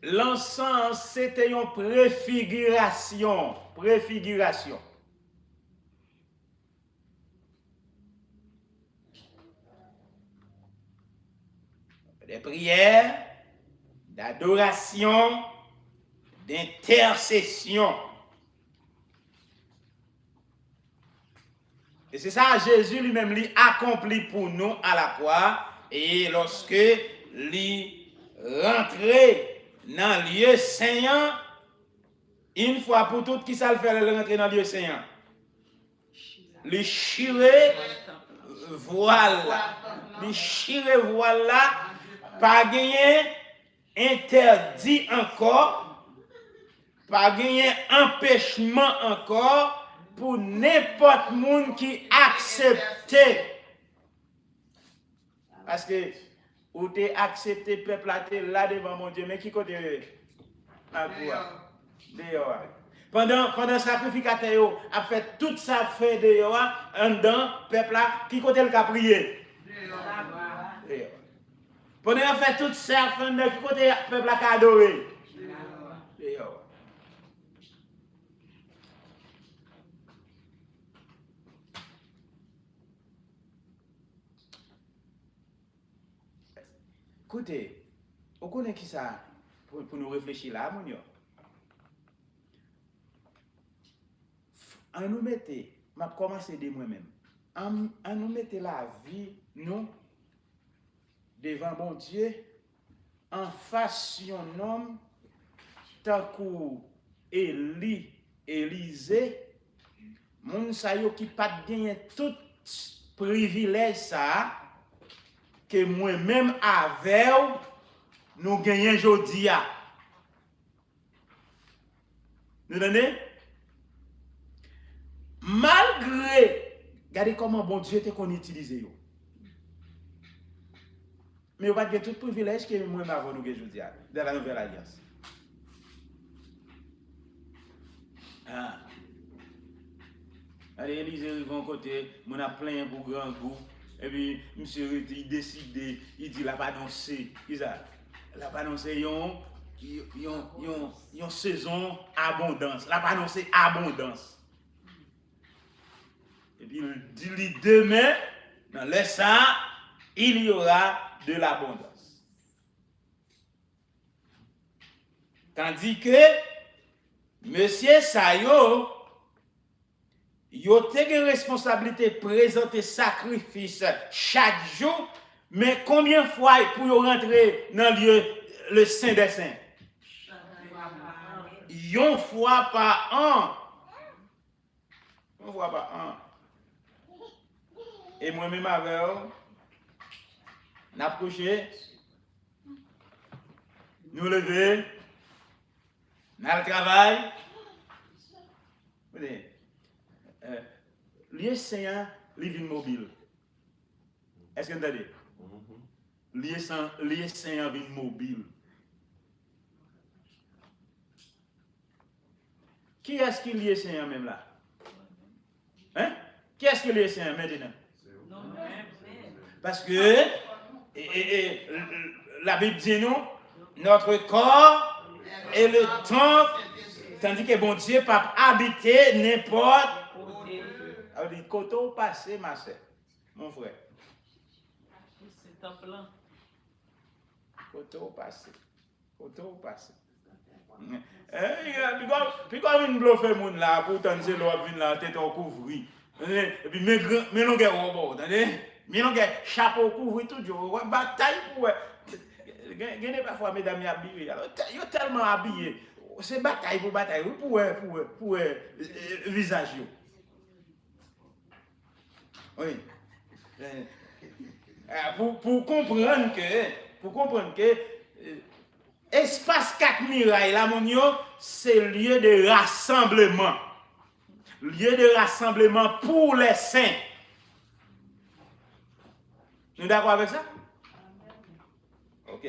l'encens, c'était une préfiguration. Préfiguration. Des prières, d'adoration, d'intercession. Et c'est ça, Jésus lui-même l'a accompli pour nous à la croix. Et lorsque il rentrait dans le lieu saint, une fois pour toutes, qui ça le fait rentrer dans le lieu saint? Le chirer voilà. Le chirer voilà. Pas gagner interdit encore. Pas gagner empêchement encore pour n'importe monde qui accepte. Parce que ou t'es accepté peuple là devant mon Dieu, mais qui côté à quoi? Dehors. Pendant sacrificateur a fait tout ça fait dehors en dedans peuple là qui côté le prier. Dehors. Pendant a fait tout ça qui côté peuple là qui adorer. Dehors. Écoutez, vous connaissez qui ça pour nous réfléchir là, mon yo? On nous mette, je vais commencer de moi-même. On nous mette la vie, nous, devant mon Dieu, en face d'un homme, tant Élisée, moun sa yo qui pas gagné tout privilège ça, que moi-même avec nous gagnons aujourd'hui. Vous entendez? Malgré, regardez comment bon Dieu te qu'on utilise yo. Mais vous pas gagné tout privilège que moi-même avec nous gagnons aujourd'hui dans la nouvelle alliance. Ah. Allez, Élisée arrive en côté, mon a plein pour grand goût. Et puis, monsieur, il décide, il dit, il a pas annoncé, il a pas annoncé, une saison abondance. Il a pas annoncé abondance. Et puis, il dit, demain, dans le sang, il y aura de l'abondance. Tandis que, monsieur Sayo, yo te une responsabilité de présenter sacrifice chaque jour, mais combien de fois pour yo rentrer dans le Saint des Saints? Une fois par an. Une fois par an. Et moi-même avec eux, nous approché, nous lever, nous le travail. Lieu saint, living mobile. Est-ce que vous entendez? lié saint en vie mobile. Qui est-ce qui lié saint même là? Hein? Qui est-ce qui lié saint maintenant? Non, Parce que la Bible dit nous, notre corps est le temple, tandis que bon Dieu peut habiter n'importe où. Côté au passé, ma soeur, mon frère. c'est un plan. Côté au passé. Côté au passé. Puis quand on vient bluffer moun là, pourtant c'est l'autre vient là, tête au couvri. Et puis mes longues robots, attendez? Mes longues chapeau couvri tout jour, bataille pour gagner parfois mesdames habillées. Alors yo tellement habillés. C'est bataille pour visage yo. Oui. Pour comprendre que espace 4 murailles, là, mon yo, c'est lieu de rassemblement. Lieu de rassemblement pour les saints. Nous d'accord avec ça? Ok.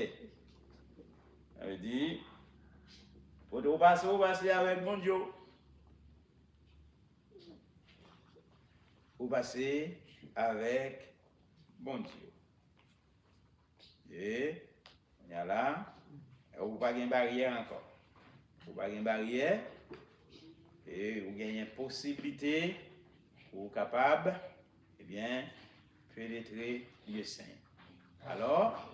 Ça veut dire, pour vous passer avec mon Dieu. Vous passez avec bon Dieu. Et, il y a là. Vous n'avez pas de barrière encore. Vous n'avez pas de barrière. Et vous avez une possibilité pour capable, eh bien, pénétrer le Saint. Alors,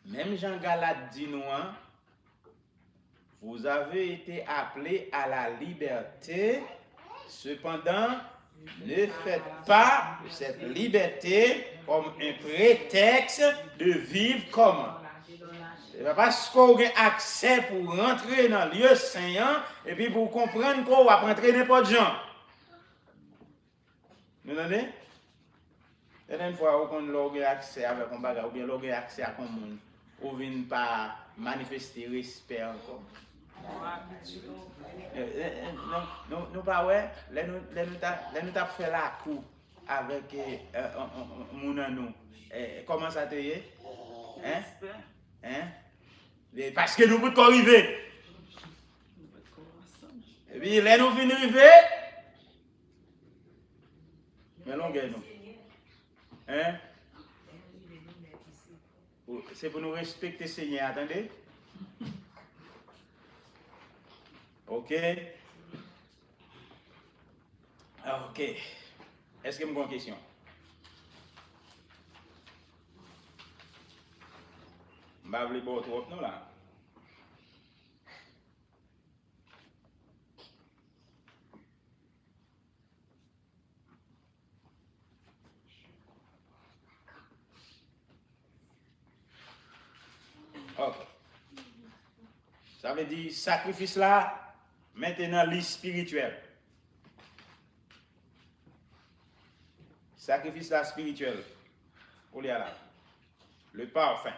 même Jean Galate dit nous, vous avez été appelés à la liberté, cependant, ne faites pas de cette liberté comme un prétexte de vivre comme. C'est pas parce qu'on a accès pour rentrer dans le lieu saint et puis pour comprendre qu'on va rentrer n'importe gens. Vous entendez? Certaines fois, on a accès avec un bagage ou bien on a accès à un monde, on ne vient pas manifester respect encore. Non, pas ouais. Là, nous avons fait la cour avec mon nous. Comment ça te y est? Hein? Parce que nous pouvons arriver. Et puis, là, nous venons arriver. Mais l'on gagne nous. Hein? C'est pour nous respecter le Seigneur, attendez. Ok. Ok. Est-ce que vous avez une question? Je ne vais pas vous trop non là. Ok. Ça veut dire sacrifice là, maintenant liste spirituelle. Sacrifice là spirituel. Pour les là. Le parfum.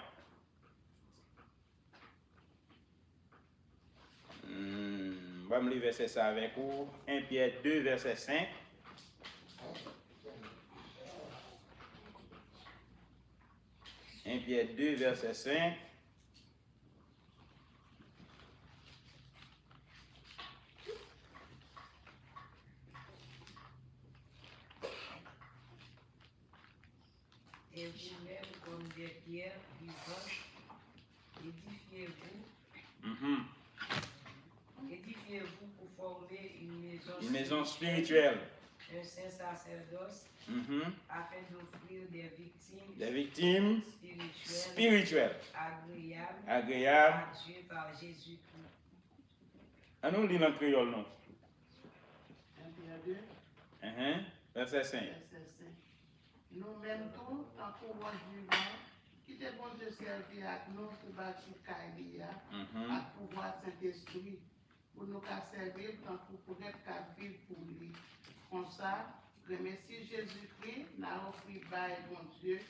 Je vais me lire verset ça avec vous. 1 Pierre 2, verset 5. « 1 Pierre 2, verset 5. Et vous-même, comme des pierres vivantes, édifiez-vous. Édifiez-vous pour former une maison spirituelle. Un saint sacerdoce, afin d'offrir des victimes spirituelles agréables à Dieu par Jésus-Christ. Nous lisons en créole, non? 1 Pierre 2. Verset 5. Nous-mêmes tous, en courant vivant, qui te bon Dieu servir avec nous pour bâtir Kailia, à pouvoir Saint-Esprit, pour nous servir tant pour être qu'à vivre pour lui. Comme ça, remercie Jésus-Christ, n'a offert par mon Dieu,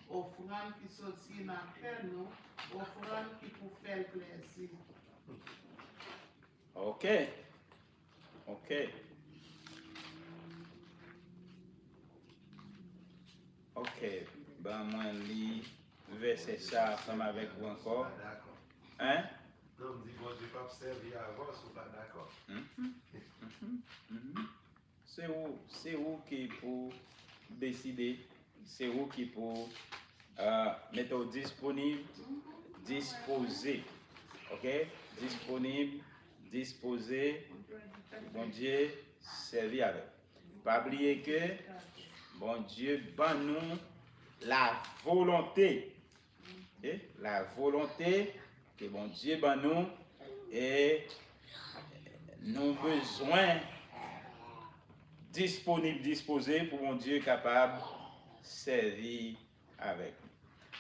offrande qui sortit dans le cœur nous, offrande qui pour faire plaisir. Ok. Ok. Ben, moi, lis verset ça ensemble avec vous encore. Pas d'accord. Hein? Non, me dit, bon Dieu, pas servir avant, je suis pas d'accord. C'est vous qui pour décider, c'est vous qui pour mettre disponible, disposer. Ok? Disponible, disposer, bon Dieu, servir avec. Pas oublier que, bon Dieu, ban nous la volonté. Okay? La volonté que bon Dieu ban nous et nous besoin disponible, disposé pour mon Dieu capable de servir avec nous.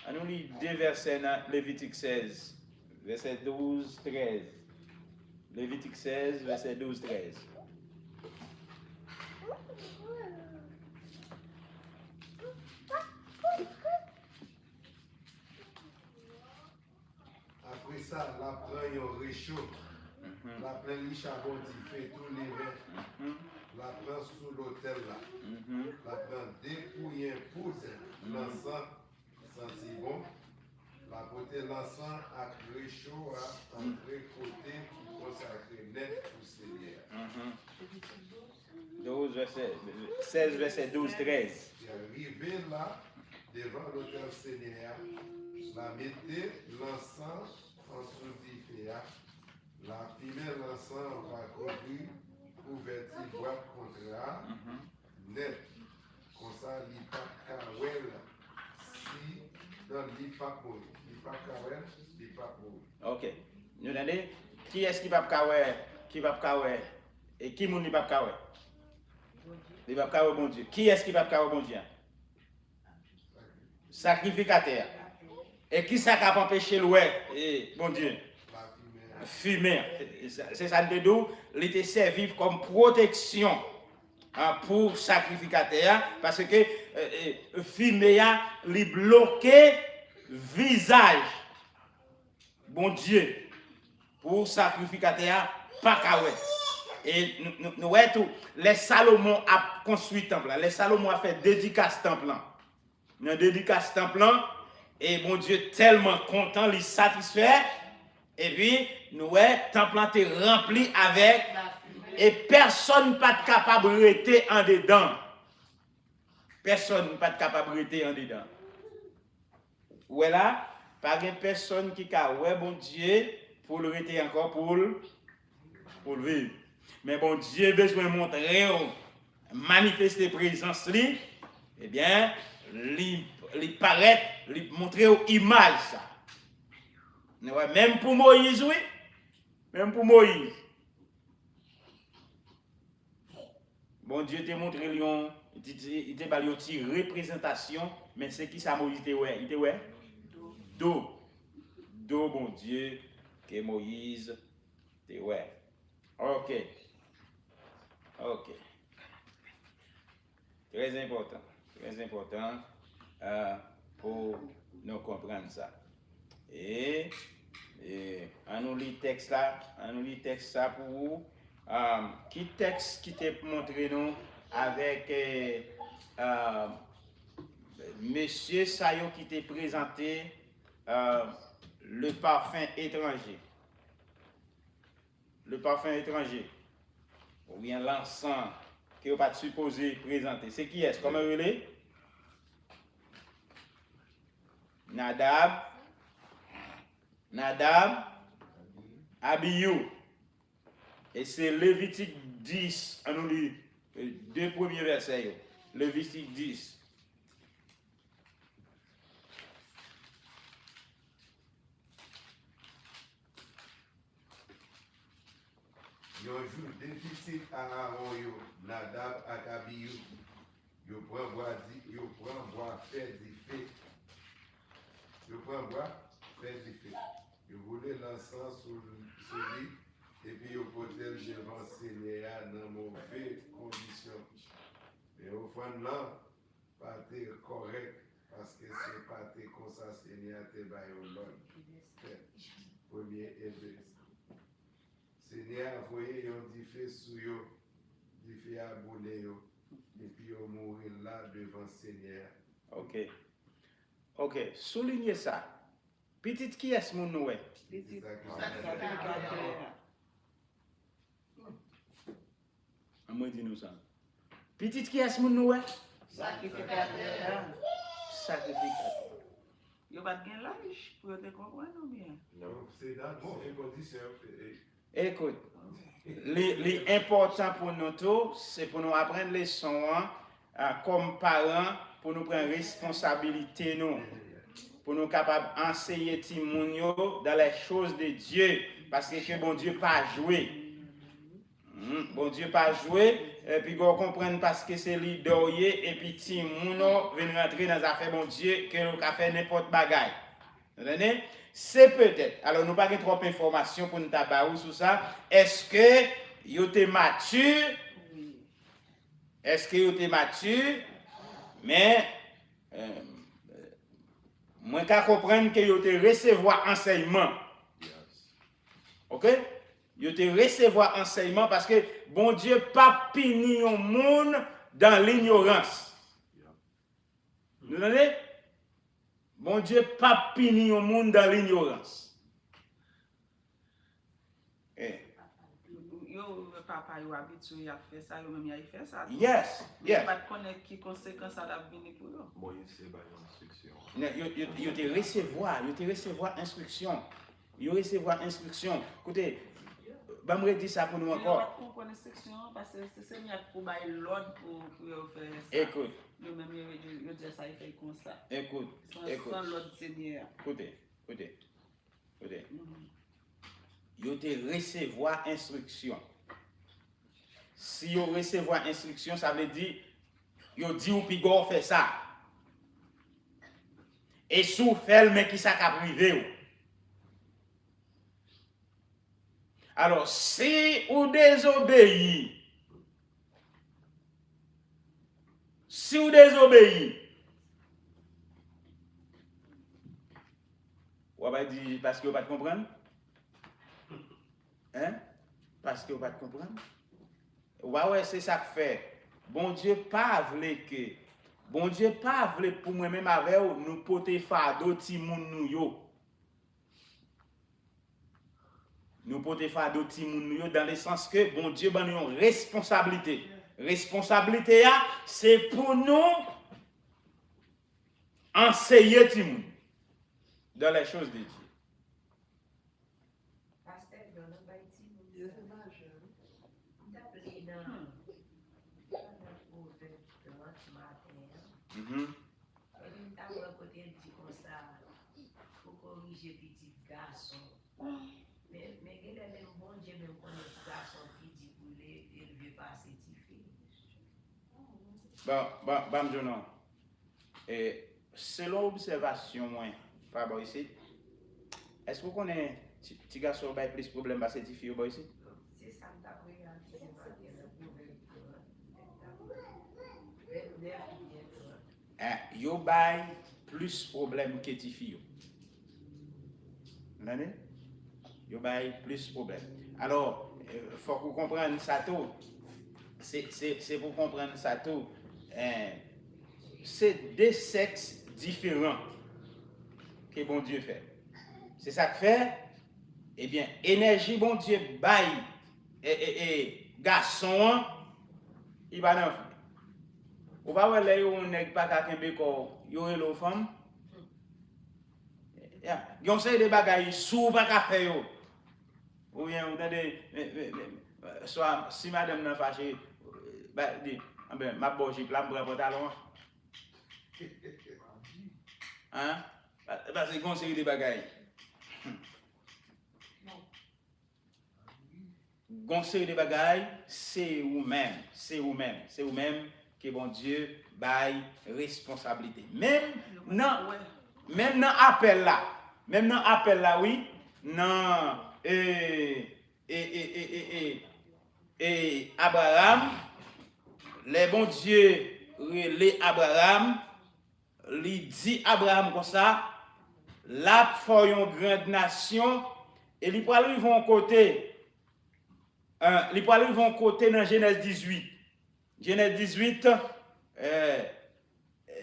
On nous lit deux versets dans Lévitique 16, verset 12, 13. Lévitique 16, verset 12, 13. Après ça, la prend un réchaud. La prend les charbon qui fait tous les vins. La prend sous l'autel là. La prend dépouiller poudre l'encens senti bon. La côté l'encens à réchaud à entrer côté pour consacrer net pour Seigneur. 12, verset, 16, verset 12, 13. Et arrivé là, devant l'autel Seigneur, la mettez l'encens en soutiféa. La fumée l'encens va couvrir, couvertir boîte contrat, net. Comme ça, il n'y a pas kawel. Si, dans l'IPA pour l'IPA kawel, l'IPA pour. Ok. Nous entendez? Qui est-ce qui va kawe? Et qui moun li va kawe? Li va kawe bon Dieu. Qui est-ce qui va kawe bon Dieu? Sacrificateur. Et qui ça qui empêché le bon Dieu? Fumer. C'est ça de d'où il était servi comme protection pour sacrificateur parce que fumer li bloqué visage bon Dieu pour sacrificateur pas kawé. Et nous voyons tout les Salomon a construit temple, les Salomon a fait dédicace temple. Dans dédicace temple et mon Dieu tellement content, il satisfait. Et puis, nous, temple est rempli avec, et personne n'est pas capable de rester en dedans. Personne n'est pas capable de rester en dedans. Ouais là, pas de personne qui a, ouais, bon Dieu, pour le rester encore pour le vivre. Mais bon Dieu, besoin de montrer, manifester présence, eh bien, il paraît, il montrer une image ça. Même pour Moïse, oui. Même pour Moïse. Bon Dieu t'a montré il t'a parlé une représentation, mais c'est qui ça Moïse était ouais? Il était ouais? Do, bon Dieu, que Moïse était ouais. Ok. Très important pour nous comprendre ça. Et on nous lit texte là, pour vous. Qui texte qui t'a montré nous avec Monsieur Sayo qui t'a présenté le parfum étranger. Le parfum étranger. Ou bien l'encens que vous pas supposé présenter. C'est qui est-ce? Comment vous voulez? Nadab, Abiyu. Et c'est Lévitique 10. On nous lit les deux premiers versets. Lévitique 10. Yo jour difficile à Aaron, Nadab et Abiyu. Yo prend bois faire du feu. Yo voulait l'encens sur lui et puis yo portait devant Seigneur dans mauvaise condition. Mais au fond là, pas correct parce que c'est pas comme ça Seigneur te bail au l'ordre. Premier et deux. Seigneur a envoyé un diffé sur eux, diffé à brûler eux, et puis ils mourir là devant Seigneur. Ok. OK, soulignez ça. Petit qui est-ce mon nous? Petit Sacrificateur. sacrificateur. Moi dis nous ça. Petit qui est-ce mon nous? Sacrificateur. Sacrificateur. Yo pas de l'âge pour te comprendre ou bien? Non, c'est dans une condition. Écoute, l'important pour nous tous, c'est pour nous apprendre les leçons comme parents, pour nous prendre responsabilité nous, pour nous capables d'enseigner Timounio dans les choses de Dieu, parce que bon Dieu pas joué. Bon Dieu pas joué, et puis vous comprenez parce que c'est leader et puis Timounio vient rentrer dans les affaires bon Dieu que nous a fait n'importe bagaille. Vous comprenez? C'est peut-être. Alors, nous n'avons pas trop d'informations pour nous tabaou sur ça. Est-ce que vous êtes mature? Oui. Est-ce que vous êtes mature? Mais, moi, je comprends que vous êtes recevoir enseignement. OK? Vous êtes recevoir enseignement parce que bon Dieu pas puni au monde dans l'ignorance. Vous comprenez? Bon Dieu pas puni au monde dans l'ignorance. Yo papa yo habitué à faire ça, yo même y fait ça. Yes, Yo yes. pas connaître qui conséquences ça va venir pour yo. Moyen c'est par instruction. Vous te recevoir instruction. Vous recevoir instruction. Écoutez, je vais dire ça pour nous Yo encore. pas comprendre instruction parce que c'est Seigneur pour bailler l'ordre pour yo faire ça. Écoute, Yo même yo dire ça il fait comme ça. écoute, écoute, Sans l'ordre Seigneur. écoutez. Vous te recevoir instruction. Si vous recevoir instruction, ça veut dire, vous dit ou pigo fait ça. Et sous fait mais qui ça qu'a privé. Alors, si vous désobéissez, on va dire parce que vous ne pas comprendre? Hein? Parce que vous ne pas comprendre? Ouais, c'est ça que fait. Bon Dieu pas voulu que. Bon Dieu pas voulu pour moi-même avec vous, nous porter fardeau ti moun nou yo. Nous porter fardeau ti moun nou yo dans le sens que bon Dieu ban nous une responsabilité. Responsabilité c'est pour nous enseigner ti moun dans les choses de Dieu. Pasteur, dans le bâtiment, Dieu est majeur. d'après dans pour de matin, Mhm. et puis t'as un côté dit comme ça, pour corriger petit garçon. Mais quel est le bon Dieu même qu'on est petit garçon qui dit pour l'élever par cette fille? Bon, non. Et selon observation, moi, par rapport ici, est-ce que vous connaissez petit garçon qui a plus de problèmes par cette fille ici? C'est ça que t'as regardé ce matin, Yo bay plus problème que ti fille. Vous comprenez? Yo bay plus problème. Alors, faut que vous compreniez ça tout. C'est pour comprendre ça tout. C'est deux sexes différents que bon Dieu fait. C'est ça que fait. Eh bien, énergie bon Dieu baille et garçon, il va dans. Ou pas voir là on n'est pas qu'à kembe ko yo hello femme. Yon sait des bagailles sous pas qu'à faire yo. Ou bien on entendez soit si madame n'a fâché bah dit ben m'a boji plat pour pantalon. Hein? Parce que conseiller des bagailles. Conseiller des bagailles, c'est vous-même que bon Dieu baille responsabilité. Même dans appel là, oui, non et Abraham, les bon Dieu les Abraham, lui dit Abraham comme ça, là for une grande nation et li pral arriver un côté dans Genèse 18. Genèse 18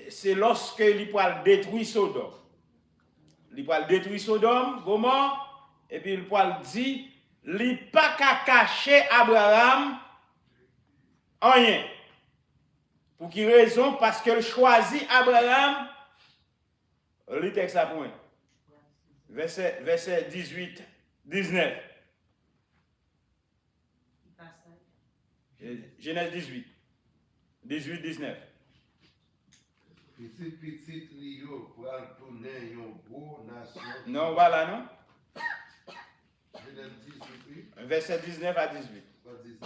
c'est lorsque il pourra détruire Sodome. Il pourra détruire Sodome, Gomorrhe, et puis il pourra dire, il pas qu'à cacher Abraham rien. Pour quelle raison? Parce qu'elle choisit Abraham. Le texte à point. Verset 18, 19. Genèse 18. 18, 19. Petit Lio pour tourner une grosse nation. Non, voilà, non? Genèse 18. Verset 19 à 18. 19.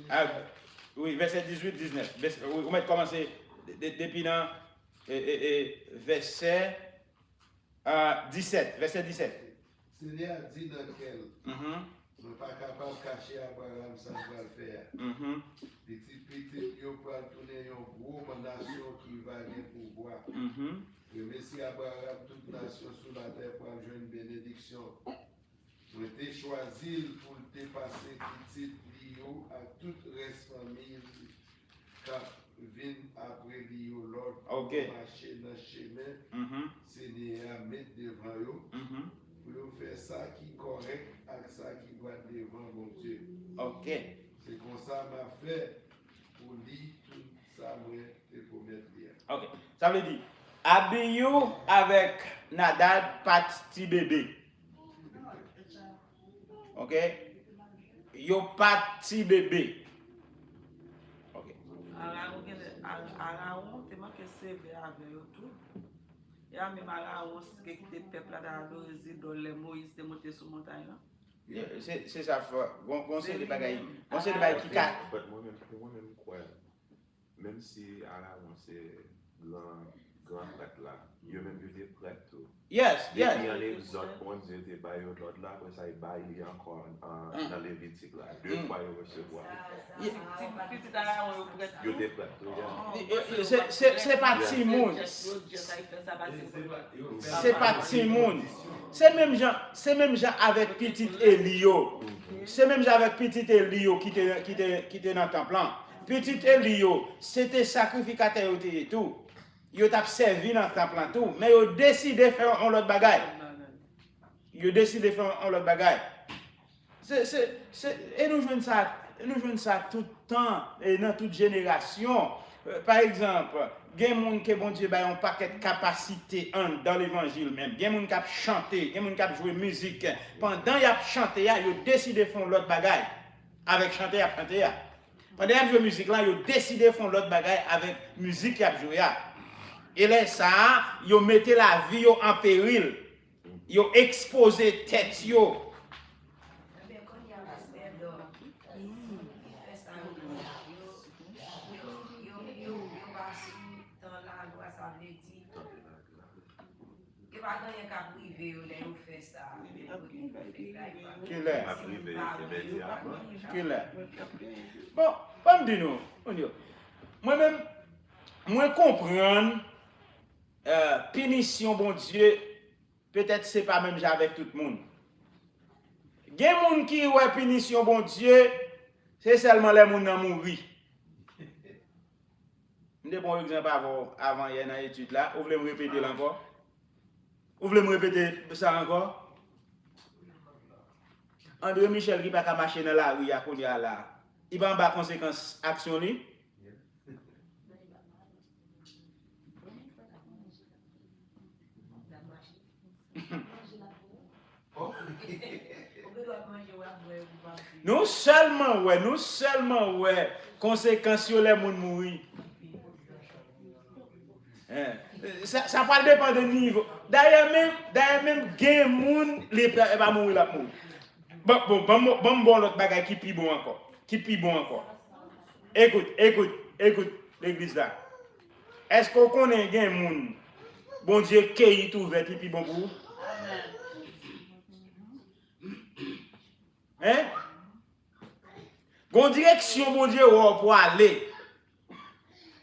Ah, oui, verset 18, 19. On va commencer depuis dans verset 17. Verset 17. Seigneur a dit dans quel nous ne sommes pas capables de cacher Abraham sans le faire. Petit, il pour tourner une grosse nation qui va gagner pouvoir. Et Messie Abraham, toute nation sur la terre pour avoir une bénédiction. Nous avons été choisis pour te passer petit Lio à toute reste famille qui vient après Lio, l'autre pour marcher dans le chemin. Seigneur mettre devant eux. Pour faire ça qui est correct avec ça qui doit devant mon Dieu. Ok. C'est comme ça m'a fait pour lire tout ça et pour mettre bien. Ok. Ça veut dire, Abiyu avec Nadab, pas petit bébé. Ok. Yo pas petit bébé. Ok. Araon, c'est moi qui servais avec eux tout. Et même Araon, qui était peuple là dans le Moïse est monté sur la montagne. C'est ça, on sait des bagailles. On sait des bagailles qui cassent. Moi-même, quoi, même si Araon, c'est grand prêtre là, il y a même des prêtres. Yes, yes. Il y a les autres, bon Dieu, il y a l'autre là, après ça, il y a encore dans Lévitique là. 2 fois, il recevoir. Petit Araon, Il y a des prêtres. C'est pas Timoun. C'est pas Timoun. C'est même gens avec petit Elio. C'est même gens avec petit Elio qui était dans le temple. Petit Elio, c'était sacrificateur et tout. Ils ont servi dans le temple tout, mais ils ont décidé de faire un autre bagaille. Ils ont décidé de faire un autre bagaille. Et nous jouons ça tout le temps et dans toute génération. Par exemple, il y a des gens qui bon Dieu ont un paquet de capacités dans l'évangile même. Il y a des gens qui ont chanté, il y a des gens qui ont joué musique. Pendant qu'ils ont chanté, ils ont décidé de faire l'autre bagaille. Avec chanter, chanter. Pendant qu'ils ont joué musique, ils ont décidé de faire l'autre bagaille avec musique qu'ils ont joué. Et là, ça, ils ont mis la vie en péril. Ils ont exposé tête. Bon, pas me dire nous. Moi-même, moi comprendre punition, bon Dieu, peut-être c'est pas même avec tout le monde. Il y a des gens qui ont punition, bon Dieu, c'est seulement les gens qui ont mouru. Je vais prendre un exemple avant hier dans l'étude là. Vous voulez me répéter encore? Vous voulez me répéter ça encore? André Michel qui va pas marcher dans la rue, il va en bas conséquence action li. Nous seulement ouais conséquences sur les gens mourir. Ça va dépendre du niveau. D'ailleurs même gain moun les va mourir la mourir. Bon l'autre bagage qui plus bon encore. Écoute l'église là. Est-ce qu'on connaît gain moun bon Dieu qui tout ouvert puis bon pour vous? Hein? Bon direction bon Dieu pour aller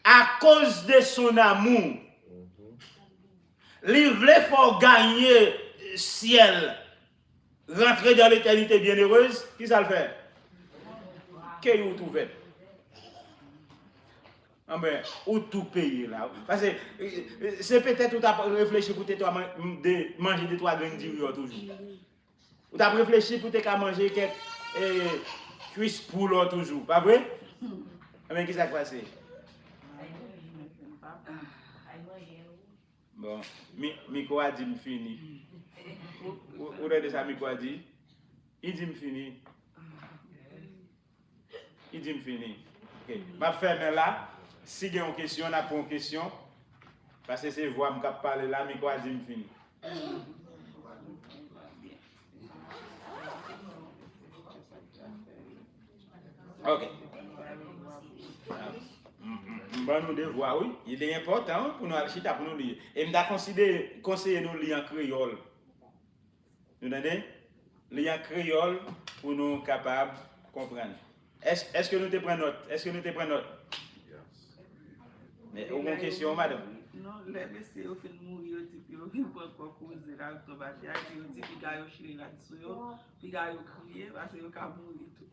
à cause de son amour. Il voulait faire gagner le ciel, rentrer dans l'éternité bienheureuse. Qui ça le fait? Qui est ouvert? Ah ben, ou tout payer là. Parce que c'est peut-être où tu as réfléchi pour te manger des 3 graines de toujours. Ou tu as réfléchi pour te manger quelques cuisses poule toujours. Pas vrai? Mais qu'est-ce qui s'est passé? Bon, Miko a dit me fini. Ou de ça Miko a dit? Il dit me fini. Il dit me fini. Ok. Ma ferme là. Si il y a une question, on a pas une question. Parce que c'est voix qui parle là, Miko a dit me fini. Ok. Bon, nous devons voir, oui. Il est important pour nous aller pour nous lire. Et je conseiller nous lire en créole. Vous entendez? Lire en créole pour nous capables de comprendre. Est-ce que nous te prenons note? Est-ce que nous te prenons note? Mais aucune question, madame? Non, les messieurs ont fait mourir, ils ont fait encore causer là, ils ont dit qu'ils ont chillé là-dessus, puis ils ont crié parce qu'ils ont mourir tout.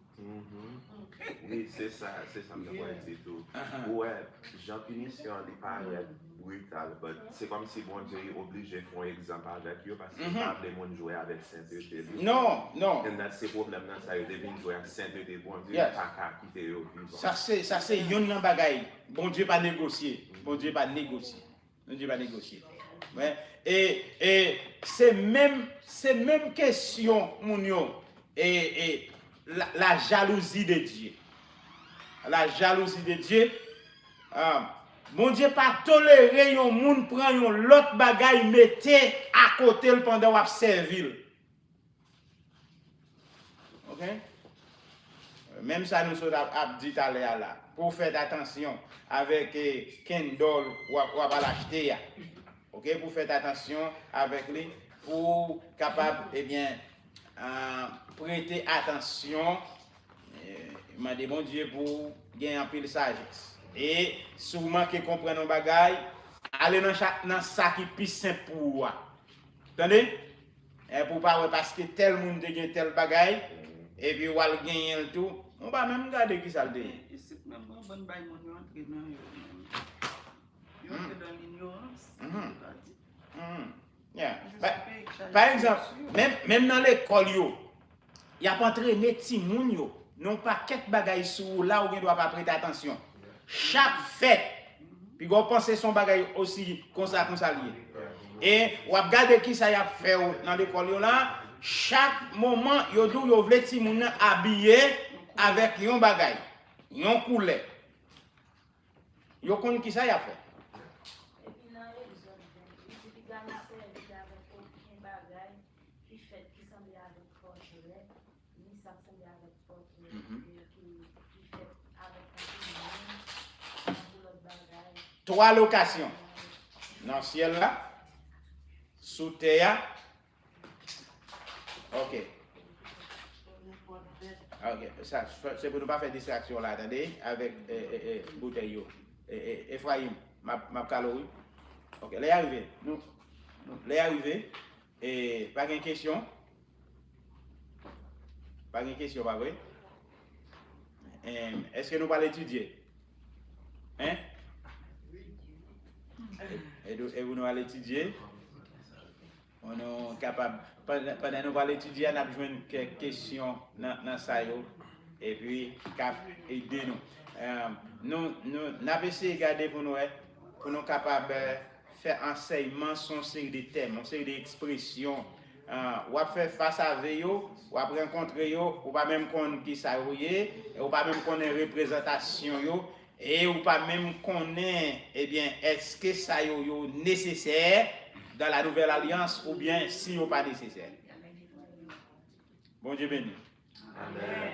Oui, c'est ça me dit tout. Ouais, Jean Punition, il paraît brutal, mais c'est comme si bon Dieu est obligé de faire un exemple avec eux parce qu'ils ne peuvent pas jouer avec sainteté. Non. Et c'est le problème, ça ils deviennent jouer avec sainteté, bon Dieu, pas qu'à quitter eux. Ça c'est une bagaille. Bon Dieu pas négocier. Bon Dieu pas négocier. Bon Dieu pas négocier. Ouais. Et c'est même question, Mounio, et la jalousie de Dieu. La jalousie de Dieu. Bon Dieu pas tolérer un monde prend l'autre bagaille mettez à côté pendant qu'on servir. OK? Même ça nous a dit à l'heure là. Pour faire attention avec Kendall ou à l'acheter. OK? Pour faire attention avec lui pour capable prêter attention. M'a dit bon Dieu pour gagner un peu de sagesse. Et souvent que comprendre nos bagailles, aller dans ça qui plus simple pour vous. Attendez? Et pour pas parce que tel monde gagne tel bagaille et puis ou al gagner le tout, on va même regarder qui ça le dit. Ici même bon bail mon entrer dans yo dans l'ignorance. Yeah. Par exemple, même dans l'école il y a pas entraîné petit moun yo. Non pas quelques bagailles sur là où on doit pas prêter attention. Chaque fête, puis on pense son bagaille aussi comme ça lié. Et on regarde qui ça y a fait dans l'école là, chaque moment yo dou yo vle ti moun habillé avec yon bagaille, yon couleur. Yo connait qui ça y a fait. Et puis dans l'exode, il dit que avec aucun bagaille qui fait qui semble avec portrait, ni ça semble avec portrait qui fait avec l'autre bagaille. 3 locations. Dans le ciel là, sous terre. OK. OK, ça c'est pour ne pas faire distraction là, attendez, avec bouteille Ephraim, ma calorie. OK, les arrivés. Nous les arrivés et pas de question. Pas de question, pas vrai? Est-ce que nous allons étudier? Hein? Et vous nous allez étudier? On est capable, pendant nous allons étudier, on a besoin de quelques questions dans ça. Et puis, aider nous. Nous avons essayé de garder pour nous capables de faire enseignement sur une série de thèmes, une série d'expressions. Ou à faire face à eux, ou à rencontrer eux, ou pas même connaître qui ça est, ou pas même connaître représentation, et ou pas même connaître, est-ce que ça est nécessaire dans la nouvelle alliance, ou bien si n'est pas nécessaire. Bon Dieu béni. Amen.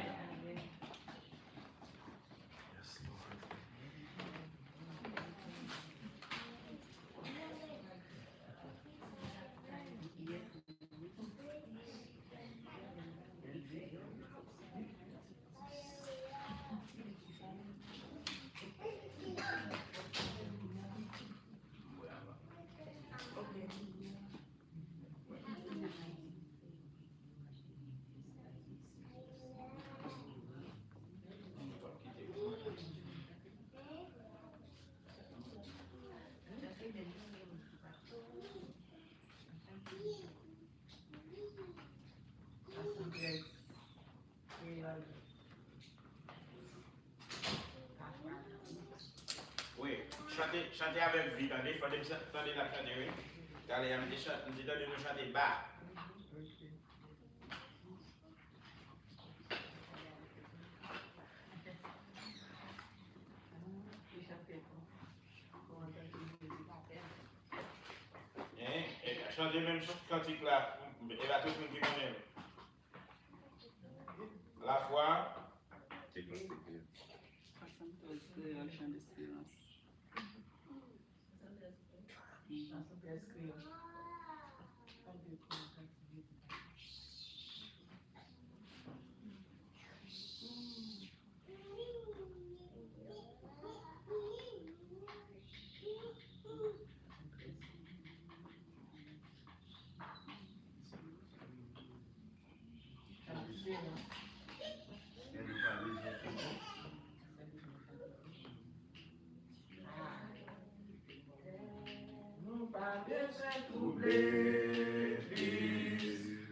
Oui, chantez avec vie, attendez, il faut attendez la chanter, oui. Allez, on dit de nous chanter bas. Chantez même chose cantique là, et là tout le monde qui connaît. La foi.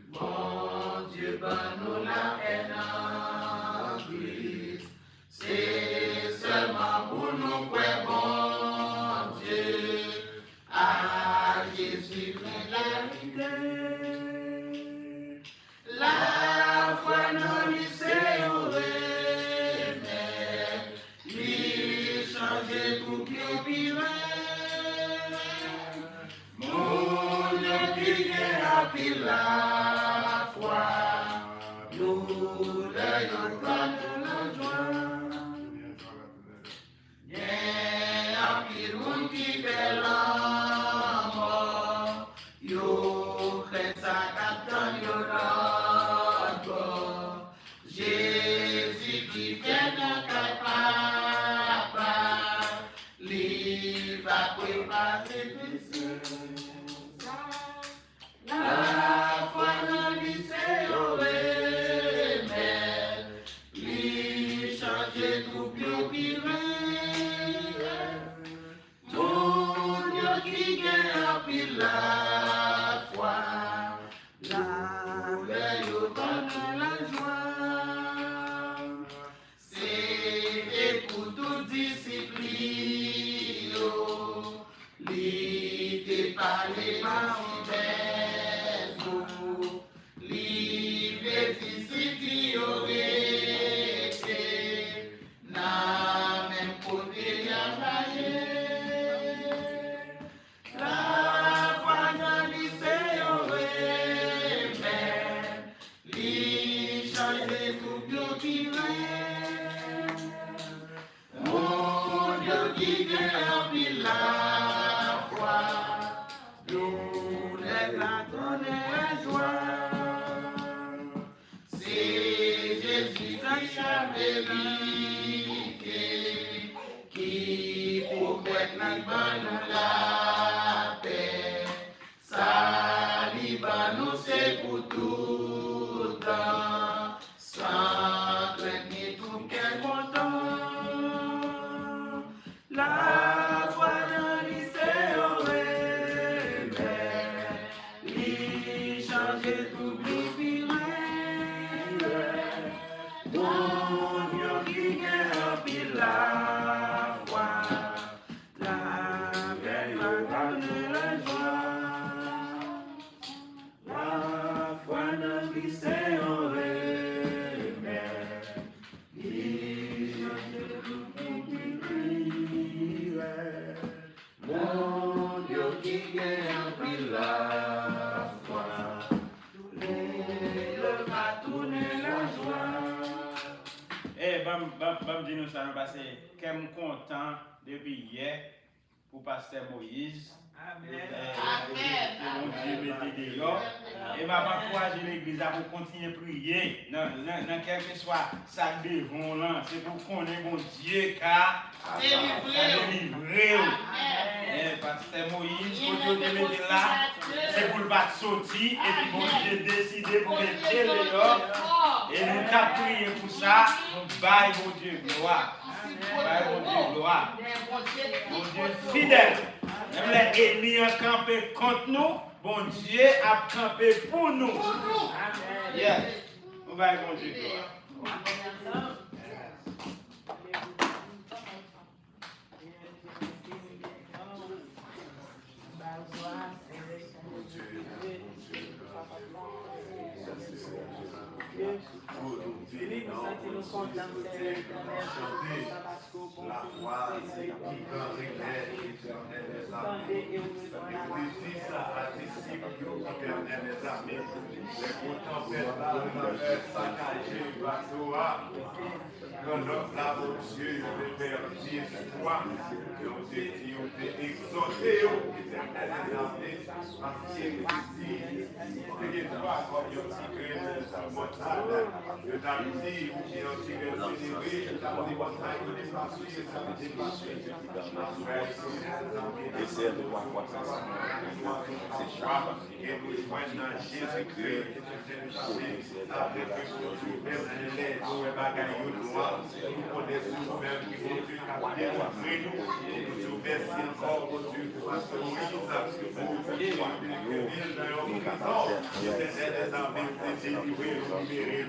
Mon Dieu, nous la haine en Christ. C'est seulement pour nous que bon Dieu à Jésus la vérité. La foi non lycée mais lui changer pour qu'il vive. Mon Dieu qui est la foi, nous l'ayons pas de la joie. Yeah, pile monde qui fait la mort, yo fait ça captain yo l'autre. Jésus qui fait notre papa, lui va préparer tout ça. La foi dans lycée mais lui changer tout plus pire. Mon Dieu qui gagne pile la foi, la veille donne la joie. C'est pour toute discipline, l'idée par les mains. Qui pour mettre la paix, ça nous c'est pour tout temps, sans crainte ni tout quel content. La foi dans lycée mais lui changer tout plus mon Dieu qui gagne pile la foi, la paix va donner la joie. La foi dans lycée mais lui changer tout plus mon Dieu qui gagne pile la foi, le va tourner la joie. Eh, bam dis nous ça parce que je suis content depuis hier pour pasteur Moïse. Amen. Et m'a encouragé l'église à continuer à prier dans quel que soit ça devant là, c'est pour qu'on ait mon Dieu car délivré. Pasteur Moïse, pour Dieu te mettre là, c'est pour le battre sortir et puis bon Dieu décidé pour mettre dehors. Et nous avons prié pour ça, nous baillons mon Dieu gloire. Baillons mon Dieu gloire. Mon Dieu fidèle. Même les ennemis ont campé contre nous, bon Dieu a campé pour nous. Yes. bye, mon Dieu, gloire. La foi, c'est qui quand révèle l'éternel des armées. Les fils à disciples éternel des armées. Les contemplent là, saccagé, bateau à. Quand l'homme là, mon Dieu, le Père Dieu, toi, qui ont été exaltés, éternel des armées, parce qu'il dit, c'est toi, comme ils ont tiré le mortal, le David, ou qui ont tiré le célébré, le David, il est passé, ça a dépassé. Et c'est le roi quoi ça c'est charme. Et nous joignons Jésus-Christ, avec les bagailles noirs, nous connaissons nous-mêmes qui vont Dieu capter nous. Nous merci encore pour Dieu pour ce Moïse, pour nous des armées délivrées, libérées.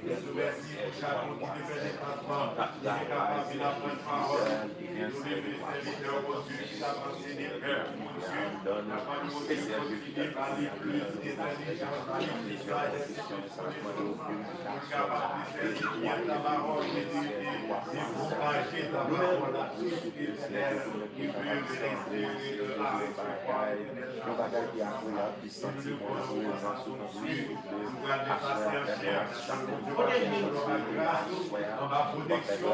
Nous merci pour chaque monde qui fait des traitements, qui est capable d'apprendre parole. Nous les serviteurs pour Dieu qui t'a passé des cœurs, mon Dieu. La famille au Dieu qui est par l'église, des intelligences, par l'église, capable de faire bien ta parole, de propager ta parole à tous ceux qui veulent respirer de en ma protection,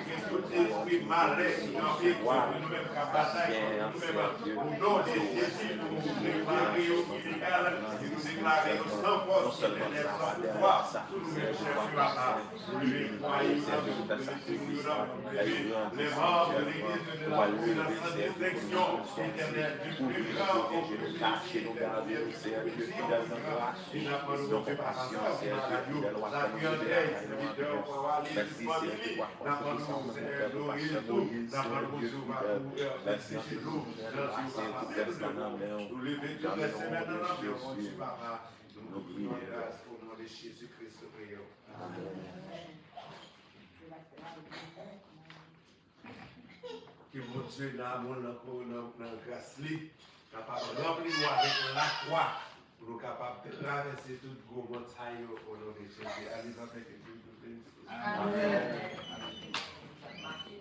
que tout esprit malais qui empêche nous-mêmes qu'à bataille, nous-mêmes, au nom de Jésus, nous préparer au illégal et nous déclarer sans force, sans pouvoir, tout nous-mêmes cherchons à nous les croyons, les membres de l'église de la sans distinction, éternelle, du plus grand au plus petit, il n'a pas de passion, la violence, serviteur, pour aller famille, n'a pas de nourrir tout, n'a pas de merci chez nous, nous lever toutes les semaines dans la vie, papa, nous prions grâce pour le nom de Jésus-Christ, prions. Que mon Dieu, là, mon grâce, capable de remplir avec la croix, pour nous capables de traverser toute gros montagne au nom de Jésus. Allez, avec Dieu. Amen.